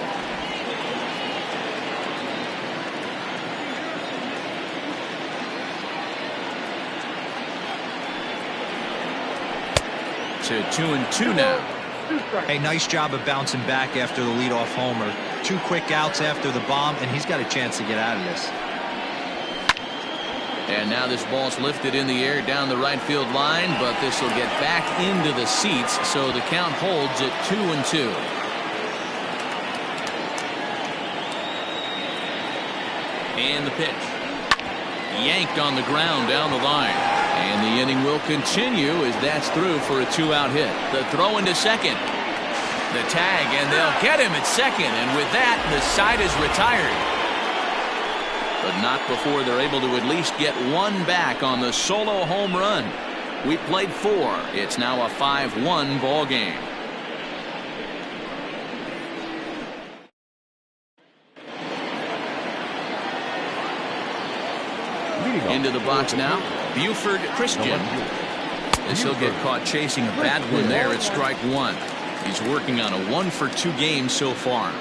to 2-2 now. Hey, nice job of bouncing back after the leadoff homer. 2 quick outs after the bomb, and he's got a chance to get out of this. And now this ball's lifted in the air down the right field line, but this will get back into the seats, so the count holds at 2-2. And the pitch. Yanked on the ground down the line. And the inning will continue as that's through for a 2-out hit. The throw into second. The tag, and they'll get him at second. And with that, the side is retired. But not before they're able to at least get one back on the solo home run. We played 4. It's now a 5-1 ball game. Into the box now, Buford Christian. This he'll get caught chasing a bad one there at strike 1. He's working on a 1-for-2 game so far.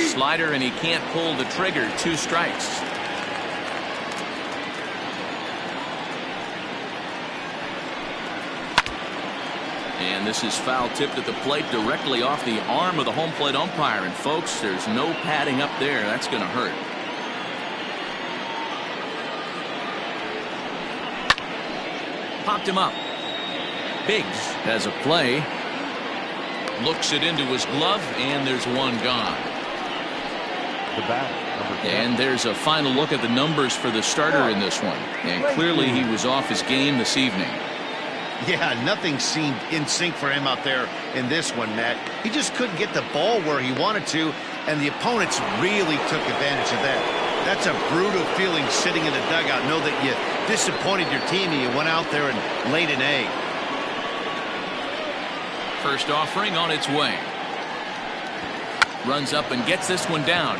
Slider, and he can't pull the trigger. 2 strikes. And this is foul tipped at the plate directly off the arm of the home plate umpire. And folks, there's no padding up there. That's going to hurt. Popped him up. Biggs has a play. Looks it into his glove, and there's one gone. And there's a final look at the numbers for the starter in this one. And clearly he was off his game this evening. Yeah, nothing seemed in sync for him out there in this one, Matt. He just couldn't get the ball where he wanted to, and the opponents really took advantage of that. That's a brutal feeling sitting in the dugout. Know that you disappointed your team and you went out there and laid an egg. First offering on its way. Runs up and gets this one down.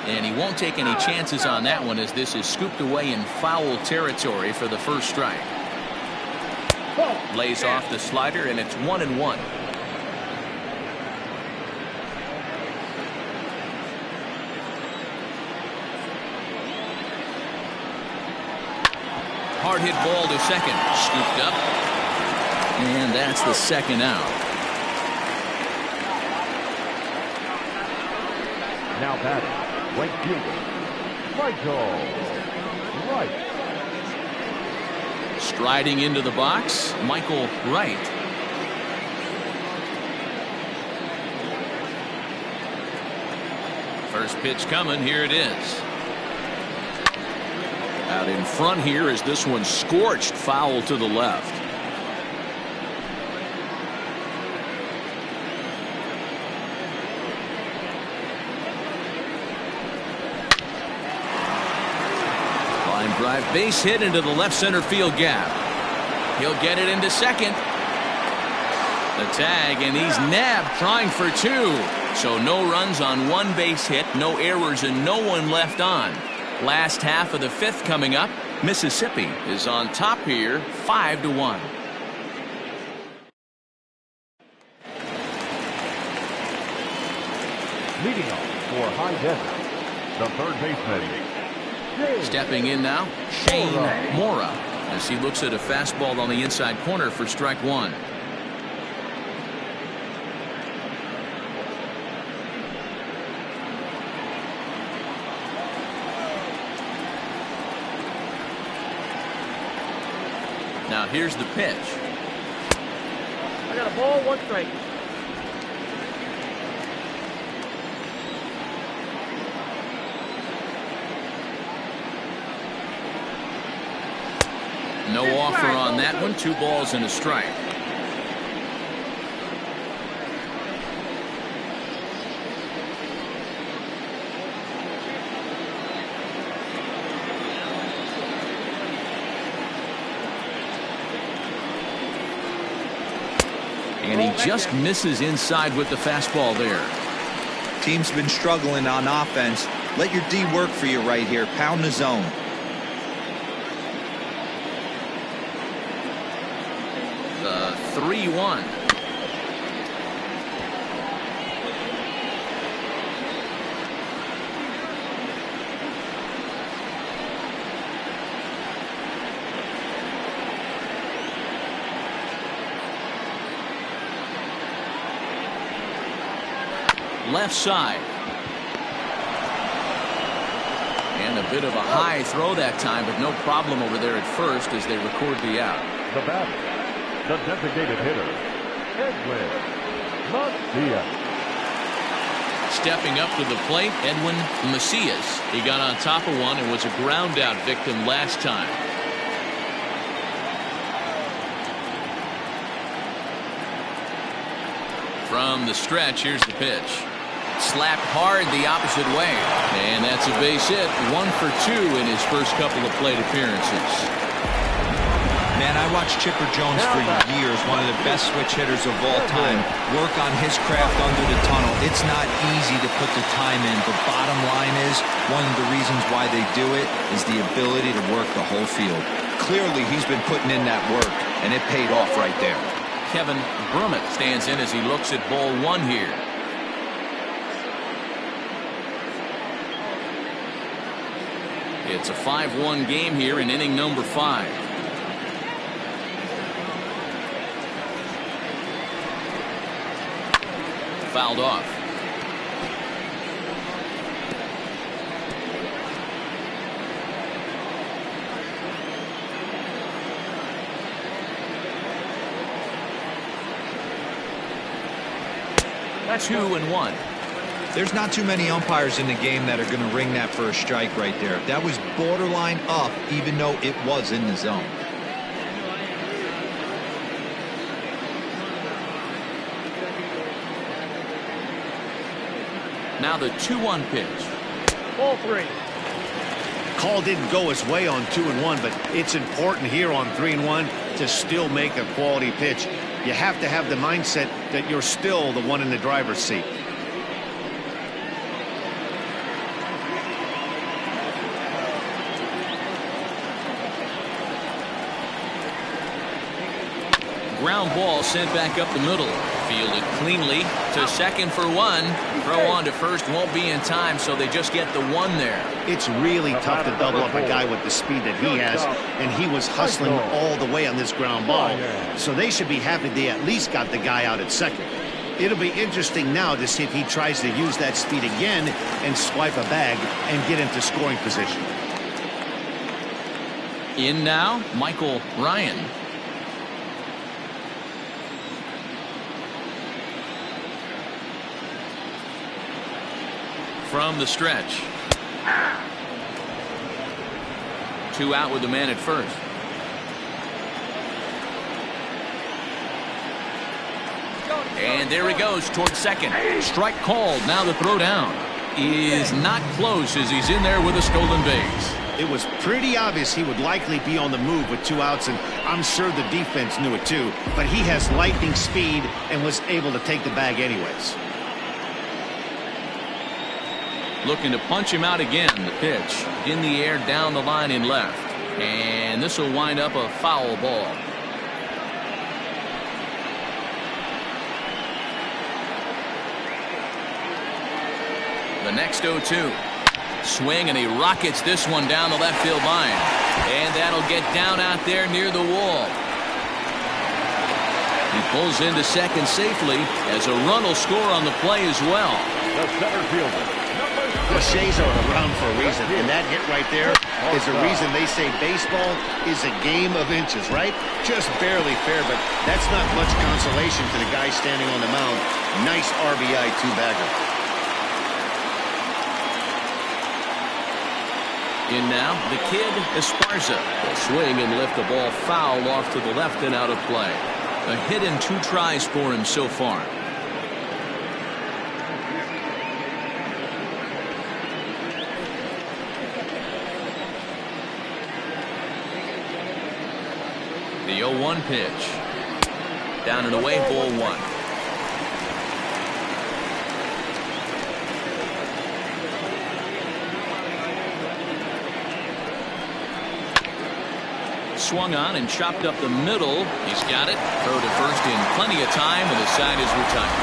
And he won't take any chances on that one as this is scooped away in foul territory for the first strike. Lays off the slider, and it's 1-1. Hard hit ball to second. Scooped up. And that's the second out. Now batting, right fielder, Michael Wright. Striding into the box, Michael Wright. First pitch coming. Here it is. Out in front here is this one scorched foul to the left. Drive base hit into the left center field gap. He'll get it into second. The tag, and he's nabbed trying for 2. So no runs on 1 base hit, no errors, and no one left on. Last half of the 5th coming up. Mississippi is on top here, 5-1. Leading off for High Desert, the third baseman. Stepping in now, Shane Mora, as he looks at a fastball on the inside corner for strike 1. Now here's the pitch. I got a ball, 1 strike. No offer on that one. 2 balls and a strike. And he just misses inside with the fastball there. Team's been struggling on offense. Let your D work for you right here. Pound the zone. The 3-1. left side. And a bit of a high throw that time, but no problem over there at first as they record the out. The batter, the designated hitter, Edwin Macias. Stepping up to the plate, Edwin Macias. He got on top of one and was a ground out victim last time. From the stretch, here's the pitch. Slapped hard the opposite way. And that's a base hit. 1 for 2 in his first couple of plate appearances. Man, I watched Chipper Jones for years, one of the best switch hitters of all time, work on his craft under the tunnel. It's not easy to put the time in, but bottom line is, one of the reasons why they do it is the ability to work the whole field. Clearly, he's been putting in that work, and it paid off right there. Kevin Brummett stands in as he looks at ball 1 here. It's a 5-1 game here in inning number 5. Fouled off. That's 2-1. There's not too many umpires in the game that are going to ring that for a strike right there. That was borderline up, even though it was in the zone. Now the 2-1 pitch. Ball 3. Call didn't go his way on 2-1, but it's important here on 3-1 to still make a quality pitch. You have to have the mindset that you're still the one in the driver's seat. Ground ball sent back up the middle. Fielded cleanly to second for 1. Throw on to first won't be in time, so they just get the 1 there. It's really tough to double up a guy with the speed that he has, and he was hustling all the way on this ground ball. So they should be happy they at least got the guy out at second. It'll be interesting now to see if he tries to use that speed again and swipe a bag and get into scoring position. In now, Michael Ryan. From the stretch. 2 out with the man at first. And there he goes towards second. Strike called. Now the throw down is not close as he's in there with a stolen base. It was pretty obvious he would likely be on the move with 2 outs, and I'm sure the defense knew it too. But he has lightning speed and was able to take the bag anyways. Looking to punch him out again. The pitch in the air down the line in left. And this will wind up a foul ball. The next 0-2. Swing, and he rockets this one down the left field line. And that'll get down out there near the wall. He pulls into second safely as a run will score on the play as well. The center fielder. Cliches are around for a reason, and that hit right there is the reason they say baseball is a game of inches, right? Just barely fair, but that's not much consolation to the guy standing on the mound. Nice RBI two-bagger. In now, the kid Esparza will swing and lift the ball foul off to the left and out of play. A hit in 2 tries for him so far. The 0-1 pitch. Down and away, ball 1. Swung on and chopped up the middle. He's got it. Throw to first in plenty of time, and the side is retired.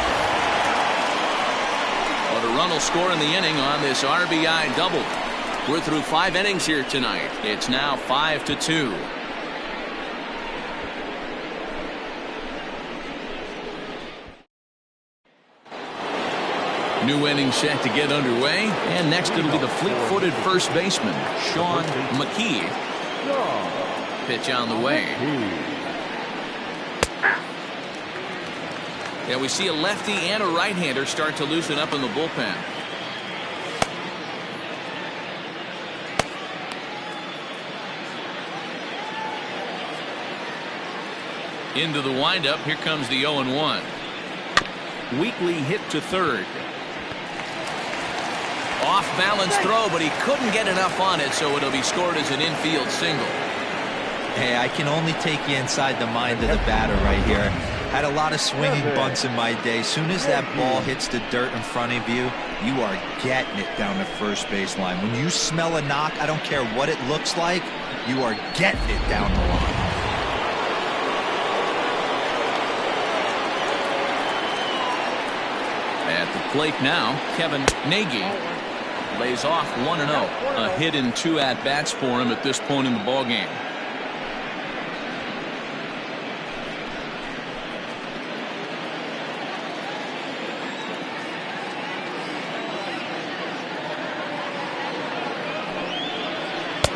Well, the run will score in the inning on this RBI double. We're through 5 innings here tonight. It's now 5-2. New inning set to get underway. And next it'll be the fleet-footed first baseman, Sean McKee. Pitch on the way. Yeah, we see a lefty and a right-hander start to loosen up in the bullpen. Into the windup. Here comes the 0-1. Weekly hit to third. Off balance throw, but he couldn't get enough on it, so it'll be scored as an infield single. Hey, I can only take you inside the mind of the batter right here. Had a lot of swinging bunts in my day. Soon as that ball hits the dirt in front of you, you are getting it down the first base line. When you smell a knock, I don't care what it looks like, you are getting it down the line. At the plate now, Kevin Nagy lays off 1-0. A hit in 2 at-bats for him at this point in the ballgame.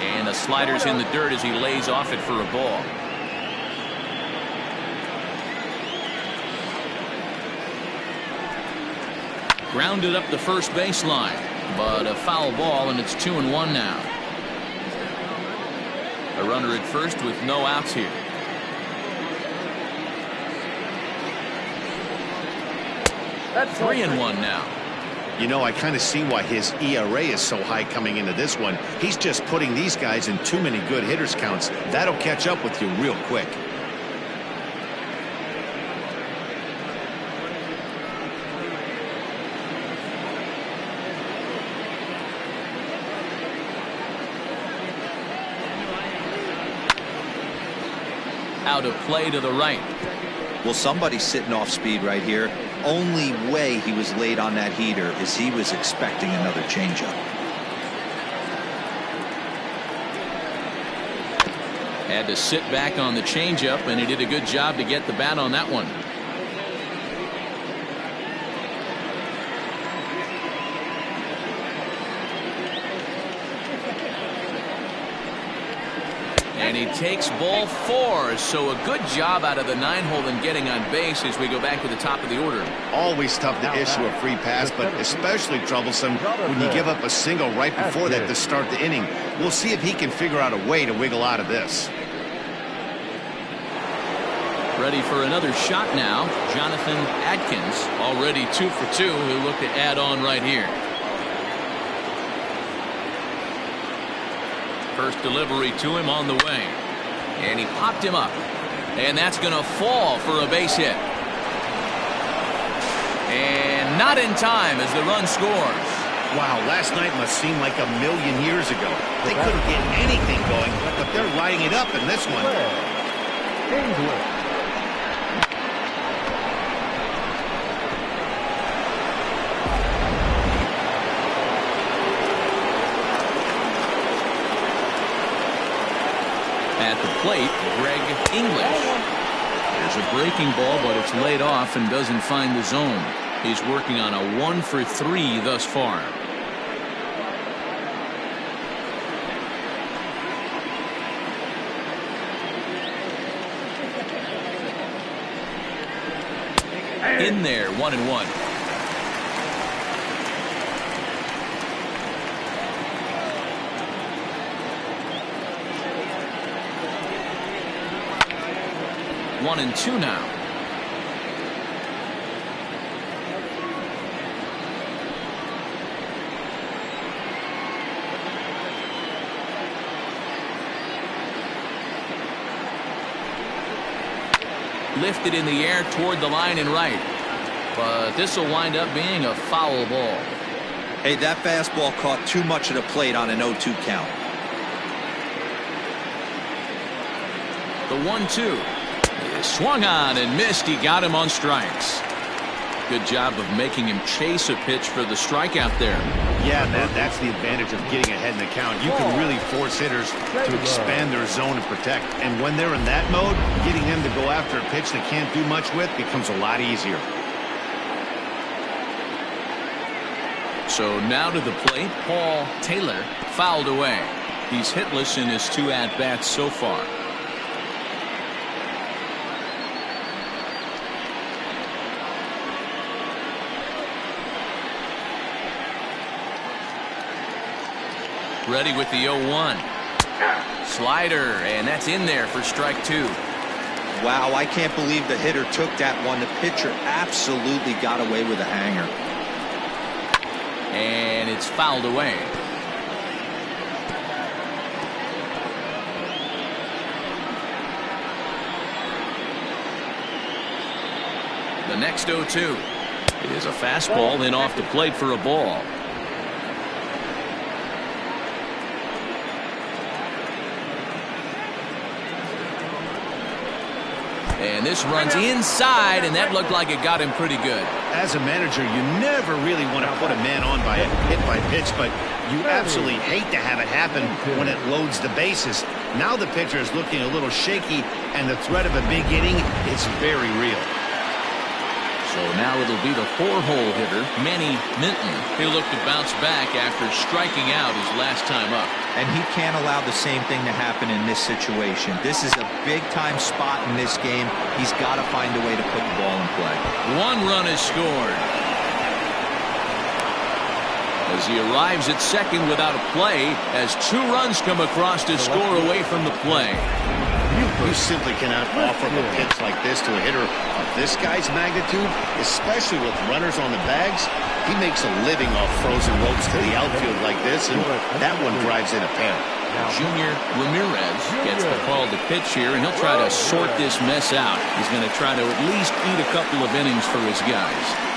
And the slider's in the dirt as he lays off it for a ball. Grounded up the first baseline, but a foul ball, and it's 2-1 now. A runner at first with no outs here. That's 3-1 now. You know, I kind of see why his ERA is so high coming into this one. He's just putting these guys in too many good hitters counts. That'll catch up with you real quick. Out of play to the right. Well, somebody's sitting off speed right here. Only way he was late on that heater is he was expecting another changeup. Had to sit back on the changeup, and he did a good job to get the bat on that one. And he takes ball 4, so a good job out of the 9-hole in getting on base as we go back to the top of the order. Always tough to issue a free pass, but especially troublesome when you give up a single right before that to start the inning. We'll see if he can figure out a way to wiggle out of this. Ready for another shot now. Jonathan Adkins, already 2 for 2. He'll look to add on right here. First delivery to him on the way. And he popped him up. And that's going to fall for a base hit. And not in time as the run scores. Wow, last night must seem like a million years ago. They couldn't get anything going, but they're riding it up in this one. At the plate, Greg English. There's a breaking ball, but it's laid off and doesn't find the zone. He's working on a 1 for 3 thus far. In there, 1-1. One and 2 now. Lifted in the air toward the line and right, but this will wind up being a foul ball. Hey, that fastball caught too much of the plate on an 0-2 count. The 1-2. Swung on and missed. He got him on strikes. Good job of making him chase a pitch for the strikeout there. Yeah, that's the advantage of getting ahead in the count. You can really force hitters to expand their zone and protect. And when they're in that mode, getting them to go after a pitch they can't do much with becomes a lot easier. So now to the plate, Paul Taylor, fouled away. He's hitless in his 2 at-bats so far. Ready with the 0-1. Slider, and that's in there for strike 2. Wow, I can't believe the hitter took that one. The pitcher absolutely got away with a hanger. And it's fouled away. The next 0-2 is a fastball, then off the plate for a ball. And this runs inside, and that looked like it got him pretty good. As a manager, you never really want to put a man on by a hit by pitch, but you absolutely hate to have it happen when it loads the bases. Now the pitcher is looking a little shaky, and the threat of a big inning is very real. So now it'll be the 4-hole hitter, Manny Minton. He'll look to bounce back after striking out his last time up. And he can't allow the same thing to happen in this situation. This is a big-time spot in this game. He's got to find a way to put the ball in play. 1 run is scored. As he arrives at second without a play, as 2 runs come across to score away from the play. You simply cannot offer a pitch like this to a hitter of this guy's magnitude, especially with runners on the bags. He makes a living off frozen ropes to the outfield like this, and that one drives in a pair. Junior Ramirez gets the call to pitch here, and he'll try to sort this mess out. He's going to try to at least eat a couple of innings for his guys.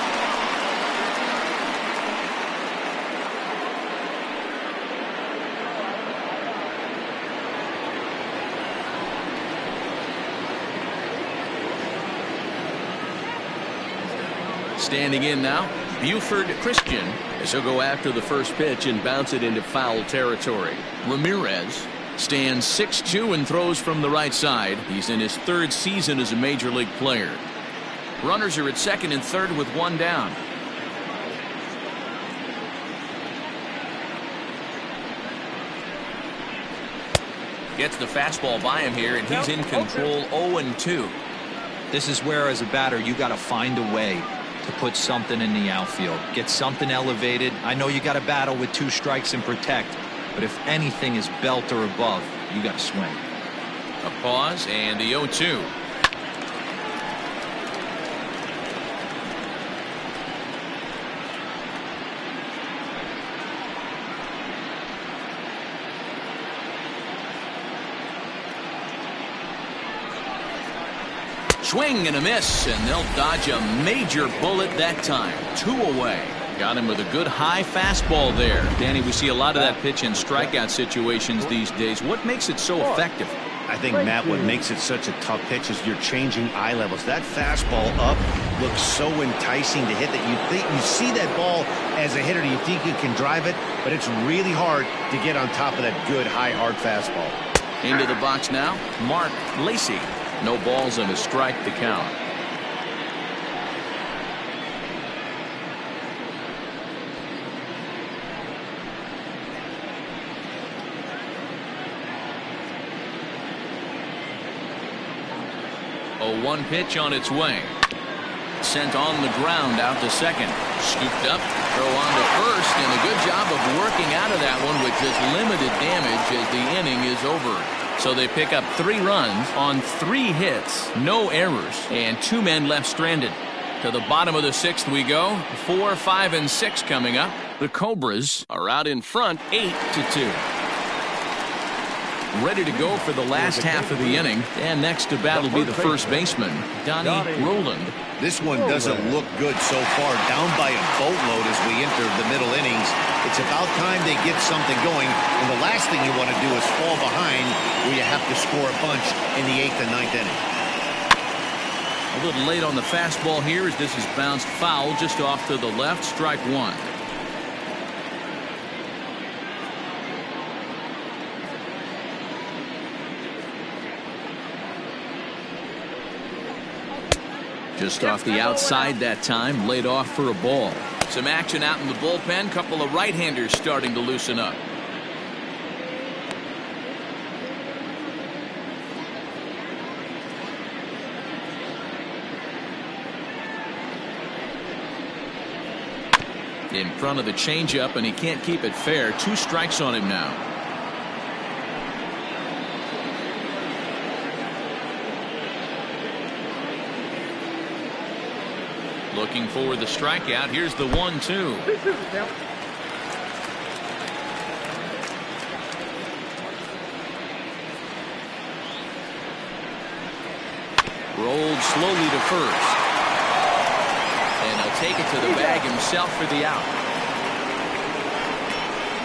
Standing in now, Buford Christian, as he'll go after the first pitch and bounce it into foul territory. Ramirez stands 6'2" and throws from the right side. He's in his 3rd season as a major league player. Runners are at second and third with 1 down. Gets the fastball by him here, and he's in control. 0-2. This is where, as a batter, you got to find a way to put something in the outfield. Get something elevated. I know you got to battle with 2 strikes and protect, but if anything is belt or above, you got to swing. A pause and the 0-2. Swing and a miss, and they'll dodge a major bullet that time. 2 away. Got him with a good high fastball there. Danny, we see a lot of that pitch in strikeout situations these days. What makes it so effective? I think, Matt, what makes it such a tough pitch is you're changing eye levels. That fastball up looks so enticing to hit that you see that ball as a hitter, you think you can drive it, but it's really hard to get on top of that good high hard fastball. Into the box now, Mark Lacy. No balls and a strike to count. A 1 pitch on its way. Sent on the ground out to second. Scooped up, throw on to first, and a good job of working out of that one with just limited damage as the inning is over. So they pick up 3 runs on 3 hits, no errors, and 2 men left stranded. To the bottom of the 6th we go. 4, 5, and 6 coming up. The Cobras are out in front 8-2. Ready to go for the last half of the inning, and next to bat will be the first baseman, Donnie Roland. This one doesn't look good so far. Down by a boatload as we enter the middle innings. It's about time they get something going, and the last thing you want to do is fall behind where you have to score a bunch in the 8th and 9th inning. A little late on the fastball here as this is bounced foul just off to the left. Strike 1. Just off the outside that time, laid off for a ball. Some action out in the bullpen. Couple of right-handers starting to loosen up. In front of the changeup, and he can't keep it fair. 2 strikes on him now. Looking for the strikeout. Here's the 1-2. Rolled slowly to first. And he'll take it to the bag himself for the out.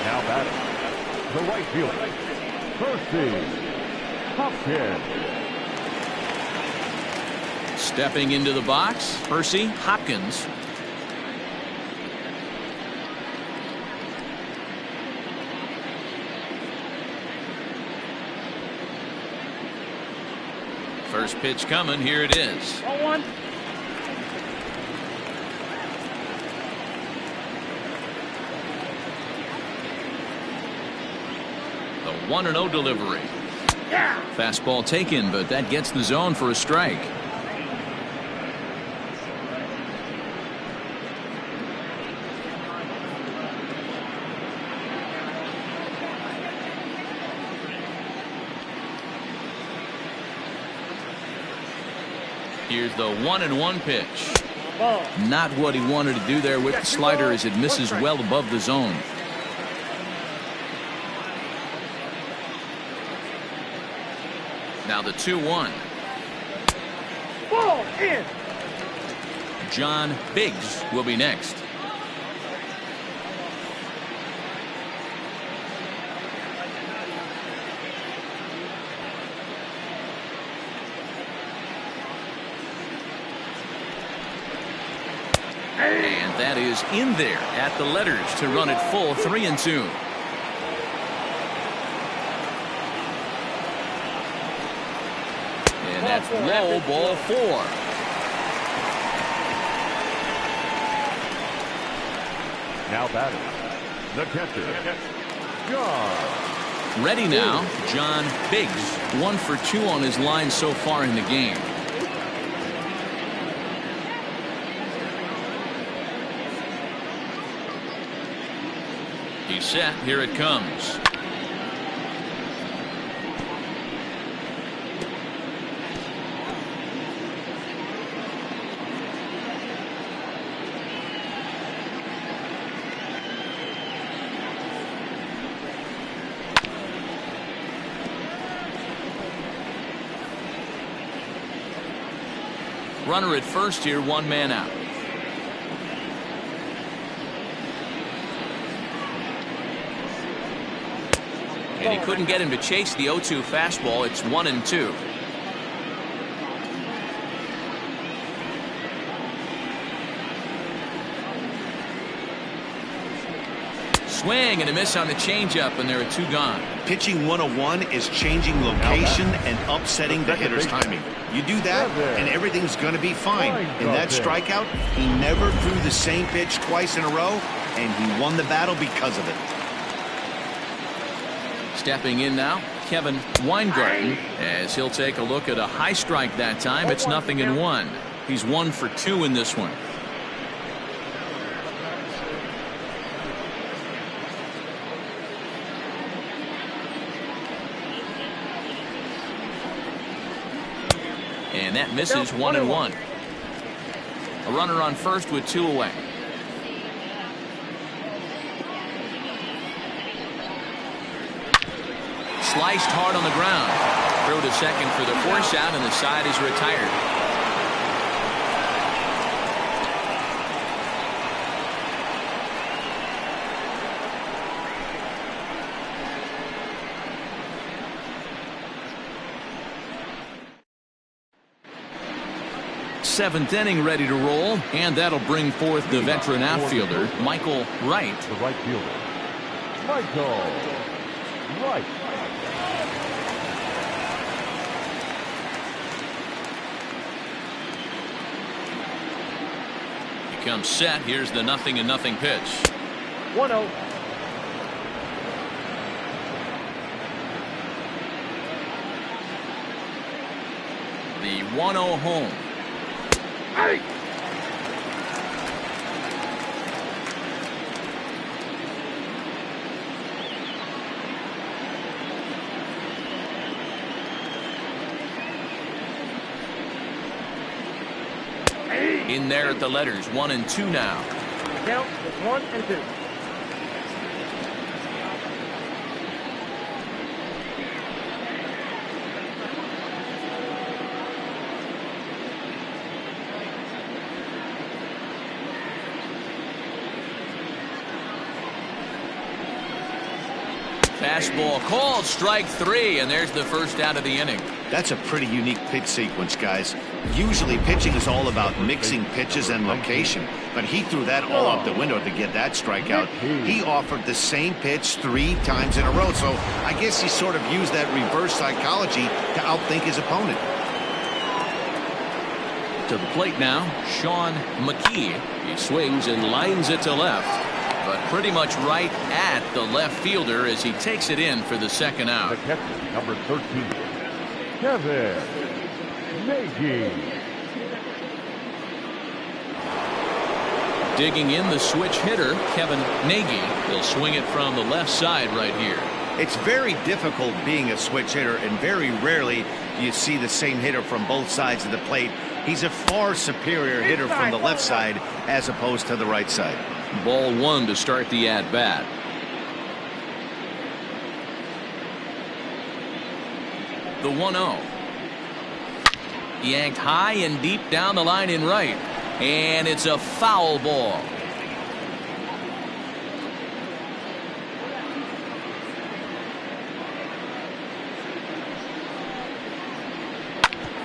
Now batting, the right fielder, Percy Hopkins. Stepping into the box, Percy Hopkins. First pitch coming. Here it is. 0-1. The 1-0 delivery. Fastball taken, but that gets the zone for a strike. Here's the 1-1 pitch. Ball. Not what he wanted to do there with the slider as it misses well above the zone. Now the 2-1. Ball in. John Biggs will be next. And that is in there at the letters to run it full 3-2. And that's low, ball 4. Now batting, the catcher, John. Ready now, John Biggs. 1 for 2 on his line so far in the game. He's set. Here it comes. Runner at first here, 1 man out. And he couldn't get him to chase the 0-2 fastball. It's 1-2. Swing and a miss on the changeup, and there are 2 gone. Pitching 101 is changing location and upsetting the hitter's timing. You do that, and everything's going to be fine. In that strikeout, he never threw the same pitch twice in a row, and he won the battle because of it. Stepping in now, Kevin Weingarten, as he'll take a look at a high strike that time. It's 0-1. He's 1 for 2 in this one. And that misses. 1-1. A runner on first with 2 away. Sliced hard on the ground. Throw to second for the force out, and the side is retired. Seventh inning ready to roll, and that'll bring forth the veteran outfielder, Michael Wright. The right fielder, Michael Wright. comes set. Here's the 0-0 pitch. 1-0. The 1-0 home. Hey. In there at the letters, 1-2 now. Count is 1-2. Fastball called, strike 3, and there's the first out of the inning. That's a pretty unique pitch sequence, guys. Usually pitching is all about mixing pitches and location, but he threw that all out the window to get that strikeout. He offered the same pitch 3 times in a row, so I guess he sort of used that reverse psychology to outthink his opponent. To the plate now, Sean McKee. He swings and lines it to left, but pretty much right at the left fielder as he takes it in for the second out. The catcher, number 13, Kevin Nagy. Digging in the switch hitter, Kevin Nagy. He'll swing it from the left side right here. It's very difficult being a switch hitter, and very rarely do you see the same hitter from both sides of the plate. He's a far superior hitter from the left side as opposed to the right side. Ball 1 to start the at-bat. The 1-0. Yanked high and deep down the line in right. And it's a foul ball.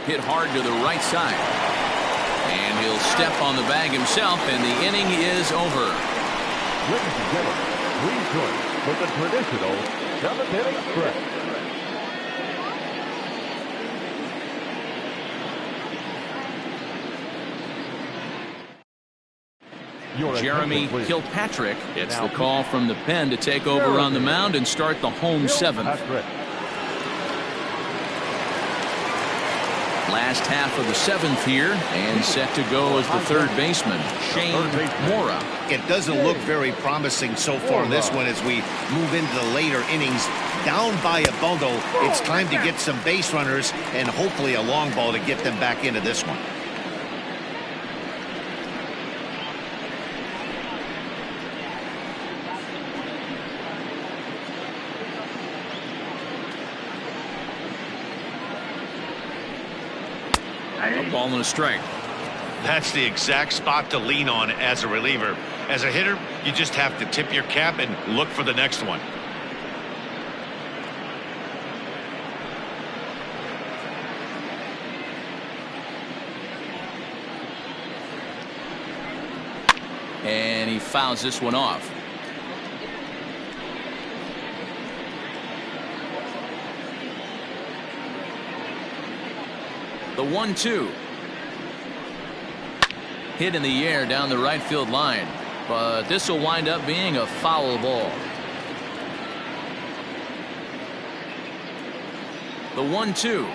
Hit hard to the right side. And he'll step on the bag himself, and the inning is over. Ladies and gentlemen, please join us for the traditional 7th-inning stretch. Jeremy Kilpatrick gets the call from the pen to take over on the mound and start the home 7th. Last half of the 7th here, and set to go as the third baseman, Shane Mora. It doesn't look very promising so far in this one as we move into the later innings. Down by a bundle, it's time to get some base runners and hopefully a long ball to get them back into this one. A ball and a strike. That's the exact spot to lean on as a reliever. As a hitter, you just have to tip your cap and look for the next one. And he fouls this one off. The 1-2. Hit in the air down the right field line, but this will wind up being a foul ball. The 1-2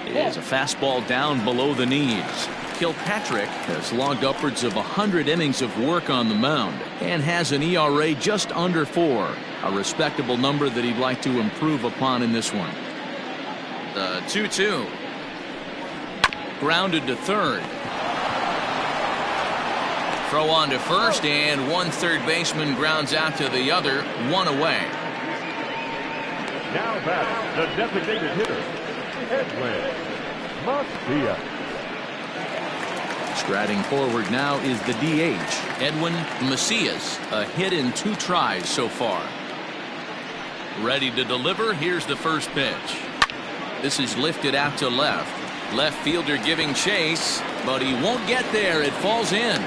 is a fastball down below the knees. Kilpatrick has logged upwards of 100 innings of work on the mound and has an ERA just under 4, a respectable number that he'd like to improve upon in this one. The 2-2. Grounded to third. Throw on to first, and one third baseman grounds out to the other, 1 away. Now back, the designated hitter, Edwin Macias. Striding forward now is the DH, Edwin Macias. A hit in 2 tries so far. Ready to deliver. Here's the first pitch. This is lifted out to left. Left fielder giving chase, but he won't get there. It falls in.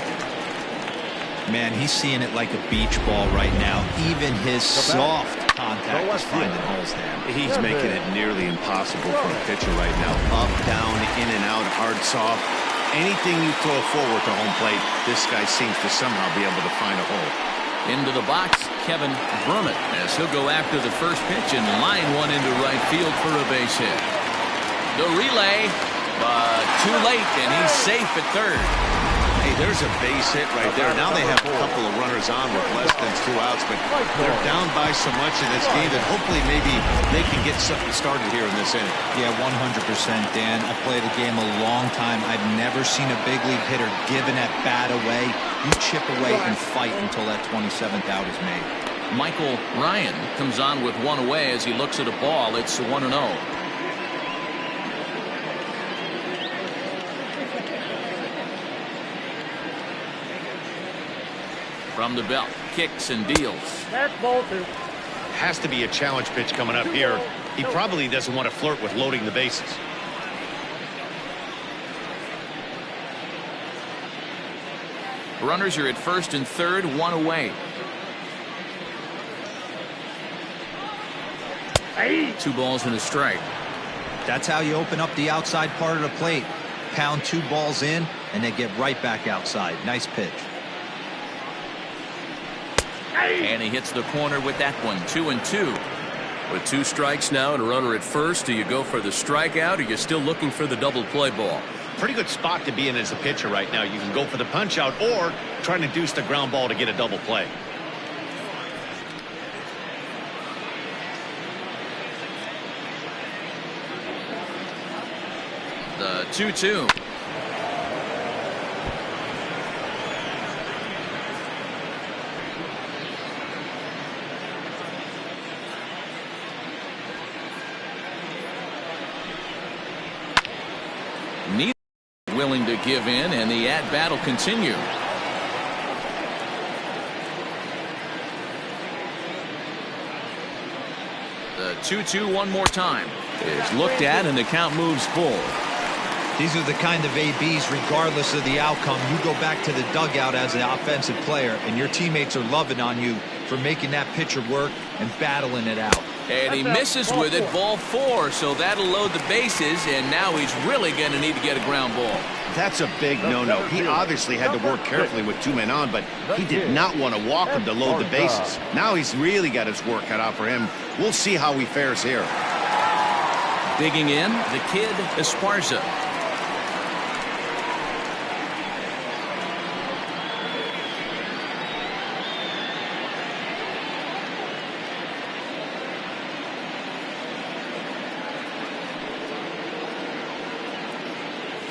Man, he's seeing it like a beach ball right now. Even his soft contact is finding holes there. He's making it nearly impossible for a pitcher right now. Up, down, in and out, hard, soft. Anything you throw forward to home plate, this guy seems to somehow be able to find a hole. Into the box, Kevin Brummett, as he'll go after the first pitch and line one into right field for a base hit. The relay, but too late, and he's safe at third. Hey, there's a base hit right there. Now they have a couple of runners on with less than 2 outs, but they're down by so much in this game that hopefully maybe they can get something started here in this inning. Yeah, 100%, Dan. I played the game a long time. I've never seen a big league hitter give an at-bat away. You chip away and fight until that 27th out is made. Michael Ryan comes on with one away as he looks at a ball. It's 1-0. From the belt, kicks and deals. That's ball 2. Has to be a challenge pitch coming up here. He probably doesn't want to flirt with loading the bases. Runners are at first and third, one away. Hey. 2 balls and a strike. That's how you open up the outside part of the plate. Pound 2 balls in, and they get right back outside. Nice pitch. And he hits the corner with that one. 2-2. With 2 strikes now and a runner at first, do you go for the strikeout, or are you still looking for the double play ball? Pretty good spot to be in as a pitcher right now. You can go for the punch out or try to deuce the ground ball to get a double play. The 2-2. Neither willing to give in, and the at-bat will continue. The 2-2 one more time is looked at, and the count moves full. These are the kind of ABs, regardless of the outcome. You go back to the dugout as an offensive player, and your teammates are loving on you for making that pitcher work and battling it out. And he misses with it, ball 4, so that'll load the bases, and now he's really going to need to get a ground ball. That's a big no-no. He obviously had to work carefully with 2 men on, but he did not want to walk him to load the bases. Now he's really got his work cut out for him. We'll see how he fares here. Digging in, the kid Esparza.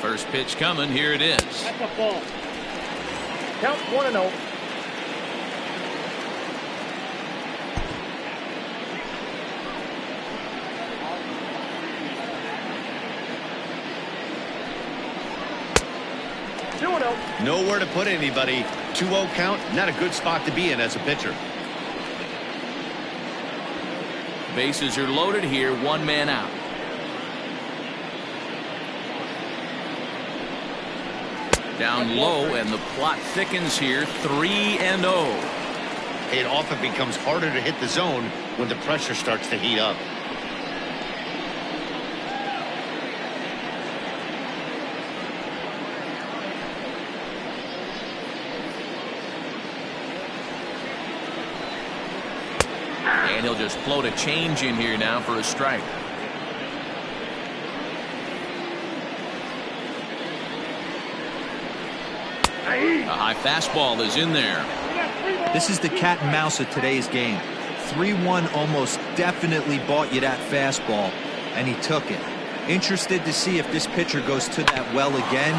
First pitch coming. Here it is. That's a ball. Count 1-0. Nowhere to put anybody. 2-0 count, not a good spot to be in as a pitcher. Bases are loaded here. 1 man out. Down low, and the plot thickens here. 3-0. It often becomes harder to hit the zone when the pressure starts to heat up. And he'll just float a change in here now for a strike. A high fastball is in there. This is the cat and mouse of today's game. 3-1 almost definitely bought you that fastball, and he took it. Interested to see if this pitcher goes to that well again,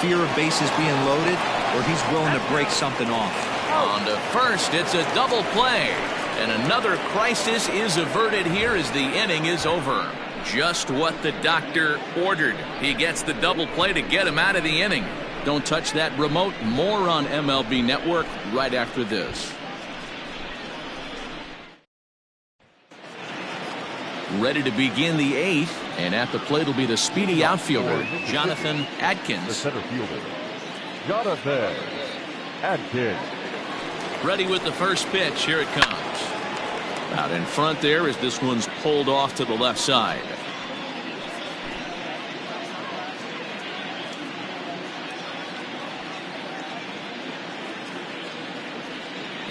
fear of bases being loaded, or he's willing to break something off. On to first, it's a double play. And another crisis is averted here as the inning is over. Just what the doctor ordered. He gets the double play to get him out of the inning. Don't touch that remote. More on MLB Network right after this. Ready to begin the 8th, and at the plate will be the speedy outfielder, Jonathan The Adkins. center fielder, Jonathan Adkins. Ready with the first pitch. Here it comes. Out in front there as this one's pulled off to the left side.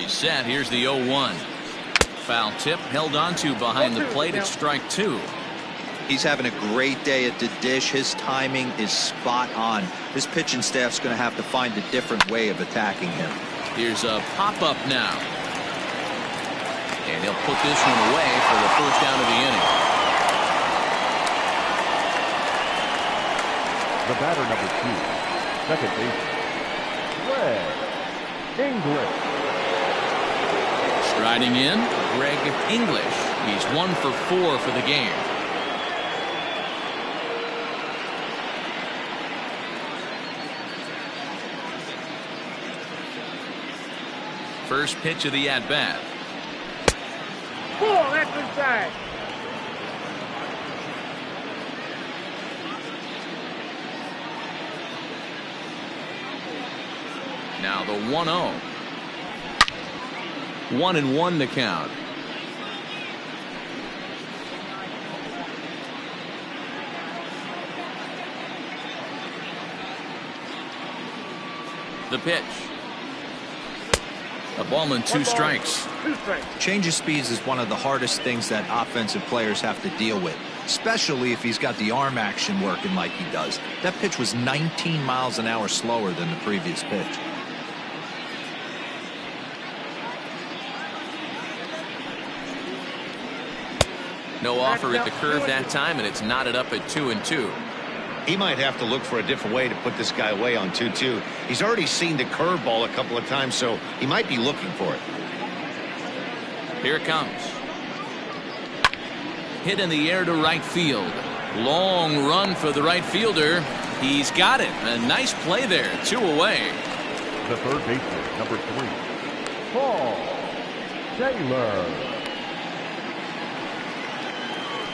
He's set. Here's the 0-1. Foul tip held onto behind the plate at strike 2. He's having a great day at the dish. His timing is spot on. His pitching staff's going to have to find a different way of attacking him. Here's a pop-up now. And he'll put this one away for the first out of the inning. The batter, number 2, second baseman, Greg English. Striding in, Greg English. He's 1 for 4 for the game. First pitch of the at-bat. Ball, that's inside. Now the 1-0. 1-1 to count. The pitch. A ball and 2 strikes. 2 strikes. Change of speeds is one of the hardest things that offensive players have to deal with, especially if he's got the arm action working like he does. That pitch was 19 miles an hour slower than the previous pitch. No offer at the curve that time, and it's knotted up at 2-2. He might have to look for a different way to put this guy away on 2-2. He's already seen the curveball a couple of times, so he might be looking for it. Here it comes. Hit in the air to right field. Long run for the right fielder. He's got it. A nice play there. 2 away. The third baseman, number 3, Paul Taylor.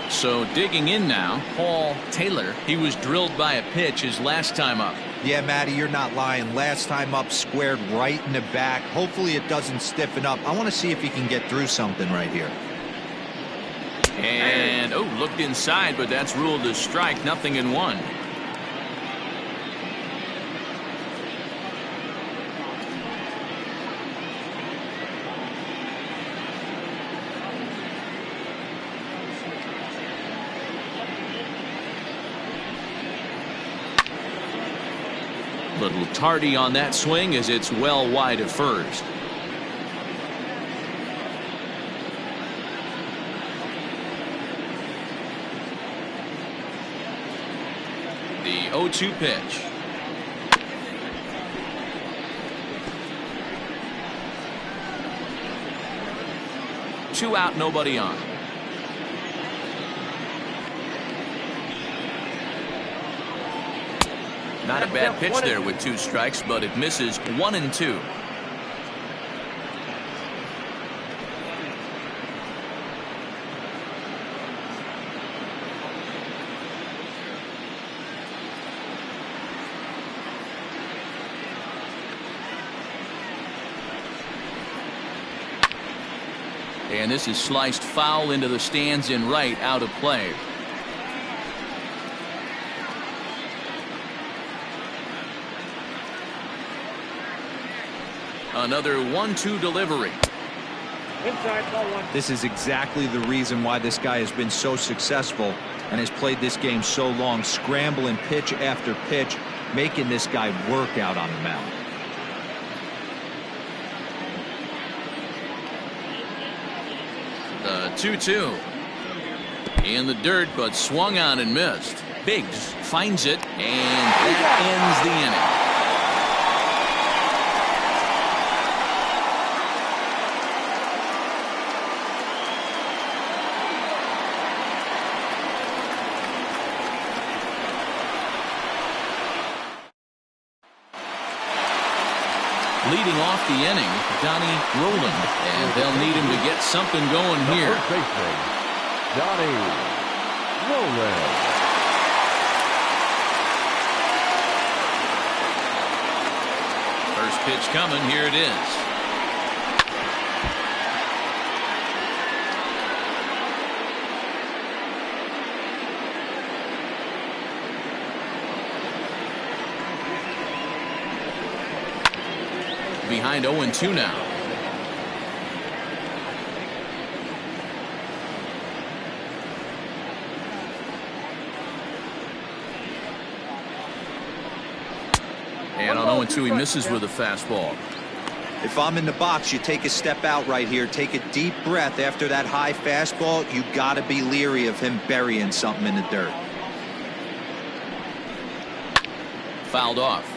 So digging in now, Paul Taylor. He was drilled by a pitch his last time up. Yeah, Matty, you're not lying. Last time up, squared right in the back. Hopefully it doesn't stiffen up. I want to see if he can get through something right here. And, oh, looked inside, but that's ruled a strike. 0-1. Little tardy on that swing as it's well wide of first. The 0-2 pitch. Two out, nobody on. Not a bad pitch there with 2 strikes, but it misses. 1-2. And this is sliced foul into the stands in right, out of play. Another 1-2 delivery. Inside, ball 1. This is exactly the reason why this guy has been so successful and has played this game so long, scrambling pitch after pitch, making this guy work out on the mound. The 2-2. In the dirt, but swung on and missed. Biggs finds it, and that ends the inning. Leading off the inning, Donnie Roland, and they'll need him to get something going here. First baseman, Donnie Roland. First pitch coming. Here it is. Behind 0-2 now. 0-2, he misses with a fastball. If I'm in the box, you take a step out right here. Take a deep breath after that high fastball. You got to be leery of him burying something in the dirt. Fouled off.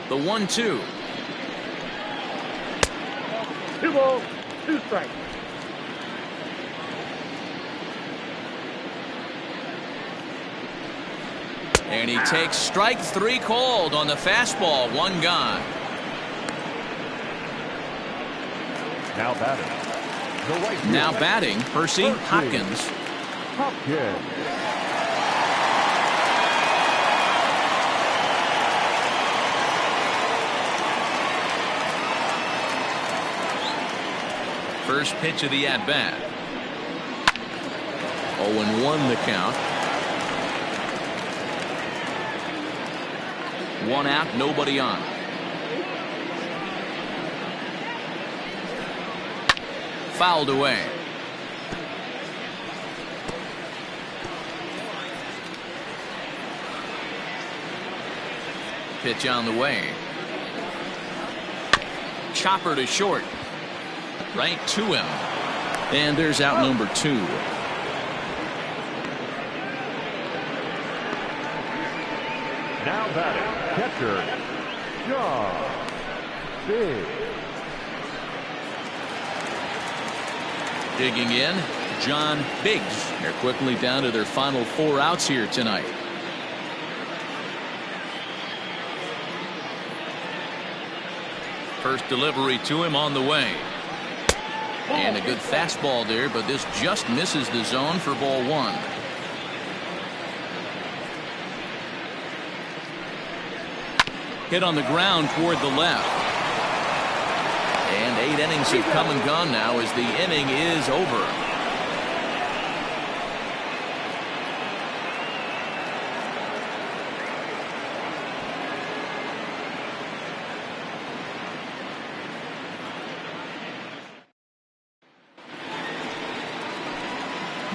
The 1-2. 2 balls, 2 strikes. And he takes strike 3 called on the fastball. 1 gone. Now batting. The right fielder. Now batting, Percy Hopkins. Hopkins. First pitch of the at-bat. 0-1 the count. 1 out, nobody on. Fouled away. Pitch on the way. Chopper to short. Right to him. And there's out number 2. Now batting. Catcher. John Biggs. Digging in, John Biggs. They're quickly down to their final 4 outs here tonight. First delivery to him on the way. And a good fastball there, but this just misses the zone for ball 1. Hit on the ground toward the left. And 8 innings have come and gone now as the inning is over.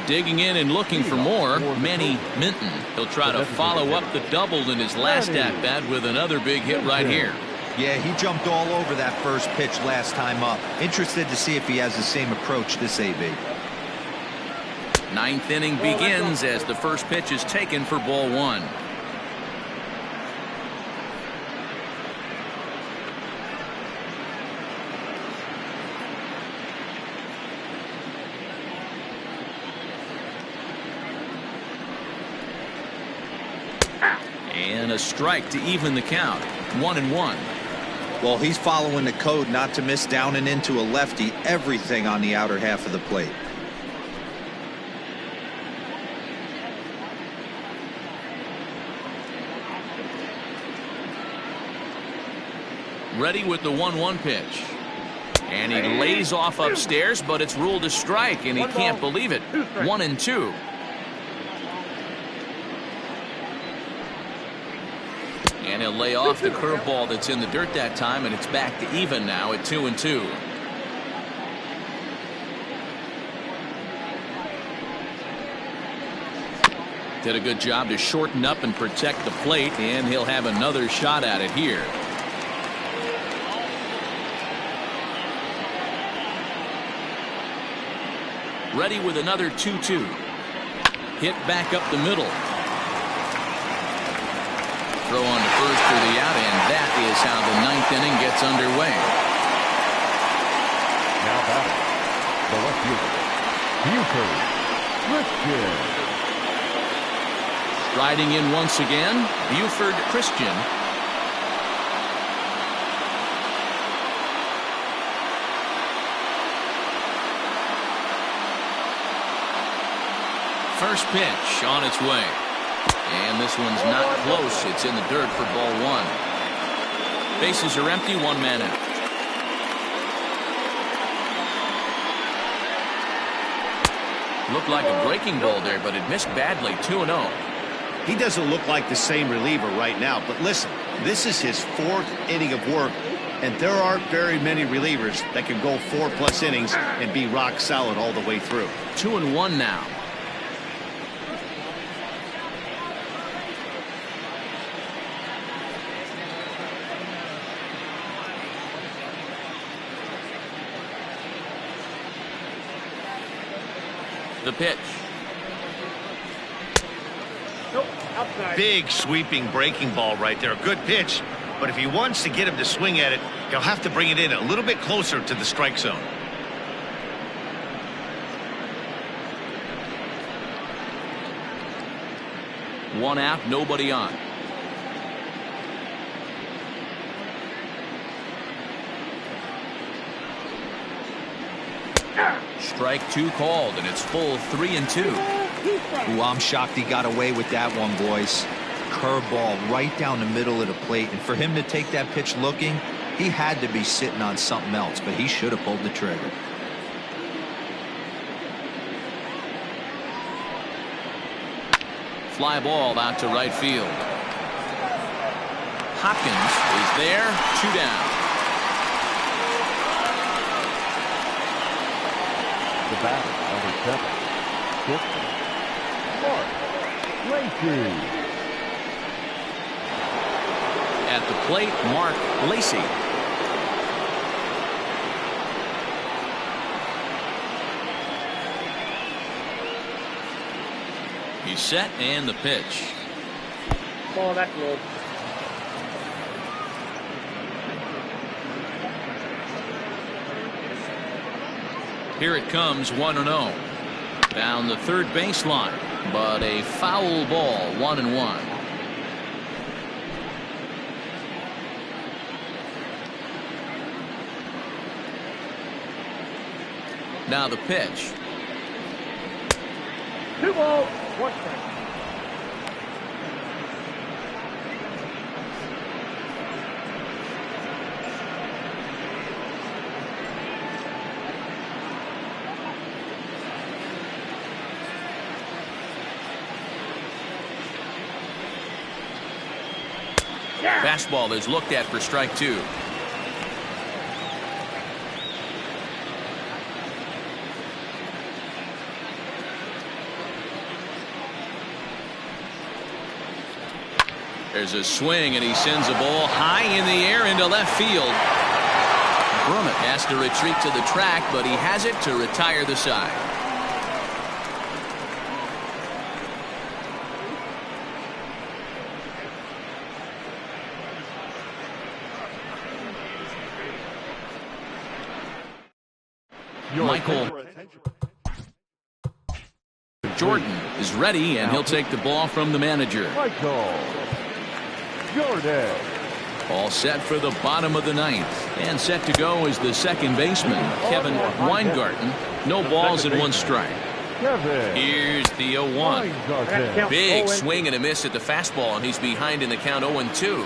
Digging in and looking for more, Manny Minton. He'll try to follow up the double in his last at-bat with another big hit right here. Yeah, he jumped all over that first pitch last time up. Interested to see if he has the same approach this AB. 9th inning begins as the first pitch is taken for ball 1. And a strike to even the count. 1-1. Well, he's following the code not to miss down and into a lefty. Everything on the outer half of the plate. Ready with the 1-1 pitch. And he lays off upstairs, but it's ruled a strike, and he can't believe it. 1-2. And he'll lay off the curveball that's in the dirt that time, and it's back to even now at 2-2. Did a good job to shorten up and protect the plate, and he'll have another shot at it here. Ready with another 2-2. Hit back up the middle. Throw on to first for the out, and that is how the 9th inning gets underway. Now batting. The left fielder. Buford Christian. Riding in once again, Buford Christian. First pitch on its way. And this one's not close. It's in the dirt for ball 1. Bases are empty, 1 man out. Looked like a breaking ball there, but it missed badly. 2-0. He doesn't look like the same reliever right now, but listen, this is his 4th inning of work, And there aren't very many relievers that can go 4+ innings and be rock solid all the way through. 2-1 now. The pitch. Nope, outside. Big sweeping breaking ball right there. Good pitch. But if he wants to get him to swing at it, he'll have to bring it in a little bit closer to the strike zone. One out, nobody on. Strike 2 called, and it's full 3-2. Ooh, I'm shocked he got away with that one, boys. Curveball right down the middle of the plate, and for him to take that pitch looking, he had to be sitting on something else, but he should have pulled the trigger. Fly ball out to right field. Hopkins is there, 2 down. The batter, number 7, Mark Lacey. At the plate, Mark Lacey. He's set, and the pitch. Ball that low. Here it comes, 1-0. Down the third baseline, but a foul ball, 1-1. Now the pitch. 2 balls, 1 strike. Fastball is looked at for strike 2. There's a swing, and he sends a ball high in the air into left field. Brummett has to retreat to the track, but he has it to retire the side. Michael Jordan is ready, and he'll take the ball from the manager. Michael Jordan. All set for the bottom of the ninth, and set to go is the second baseman, Kevin Weingarten. No balls and 1 strike. Kevin. Here's the 0-1. Weingarten. Big swing and a miss at the fastball, and he's behind in the count 0-2.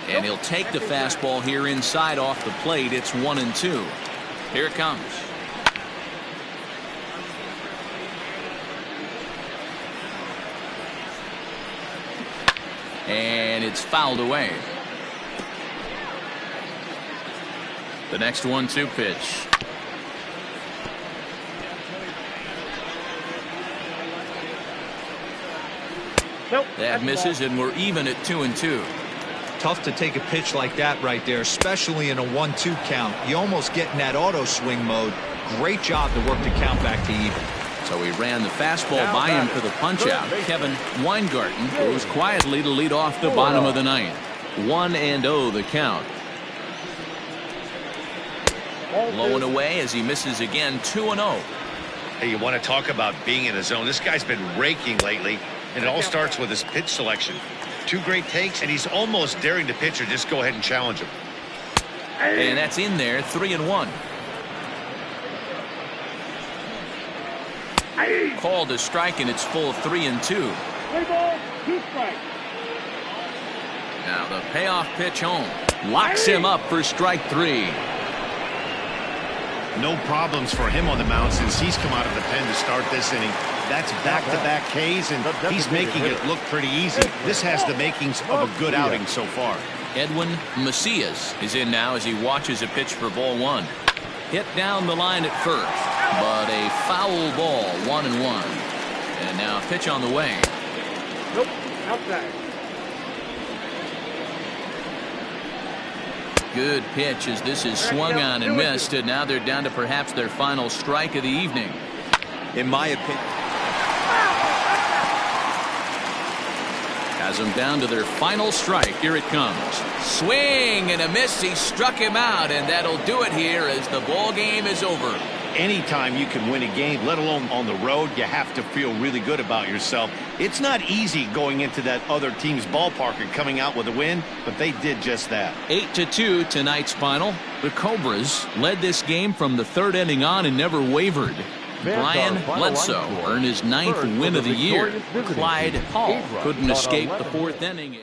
And he'll take the fastball here inside off the plate. It's 1-2. Here it comes. And it's fouled away. The next 1-2 pitch. Nope. That misses, and we're even at 2-2. Tough to take a pitch like that right there, especially in a 1-2 count. You almost get in that auto swing mode. Great job to work the count back to even. So he ran the fastball by him for the punch-out. Kevin Weingarten goes quietly to lead off the bottom of the ninth. 1-0 the count. Low and away as he misses again. 2-0. Hey, you want to talk about being in a zone? This guy's been raking lately, and it all starts with his pitch selection. 2 great takes, and he's almost daring the pitcher just go ahead and challenge him. And that's in there. 3-1. Called a strike, and it's full 3-2. 3 balls, 2 strikes. Now the payoff pitch home. Locks him up for strike 3. No problems for him on the mound since he's come out of the pen to start this inning. That's back-to-back Ks, and he's making it look pretty easy. This has the makings of a good outing so far. Edwin Macias is in now as he watches a pitch for ball 1. Hit down the line at first, but a foul ball, 1-1. And now a pitch on the way. Nope, outside. Good pitch as this is swung on and missed, and now they're down to perhaps their final strike of the evening. In my opinion, Has them down to their final strike. Here it comes. Swing and a miss. He struck him out, and that'll do it here as the ball game is over. Anytime you can win a game, let alone on the road, you have to feel really good about yourself. It's not easy going into that other team's ballpark and coming out with a win, but they did just that. 8-2 tonight's final. The Cobras led this game from the third inning on and never wavered. Brian Bledsoe earned his 9th win of the year. Clyde Hall couldn't escape the 4th inning.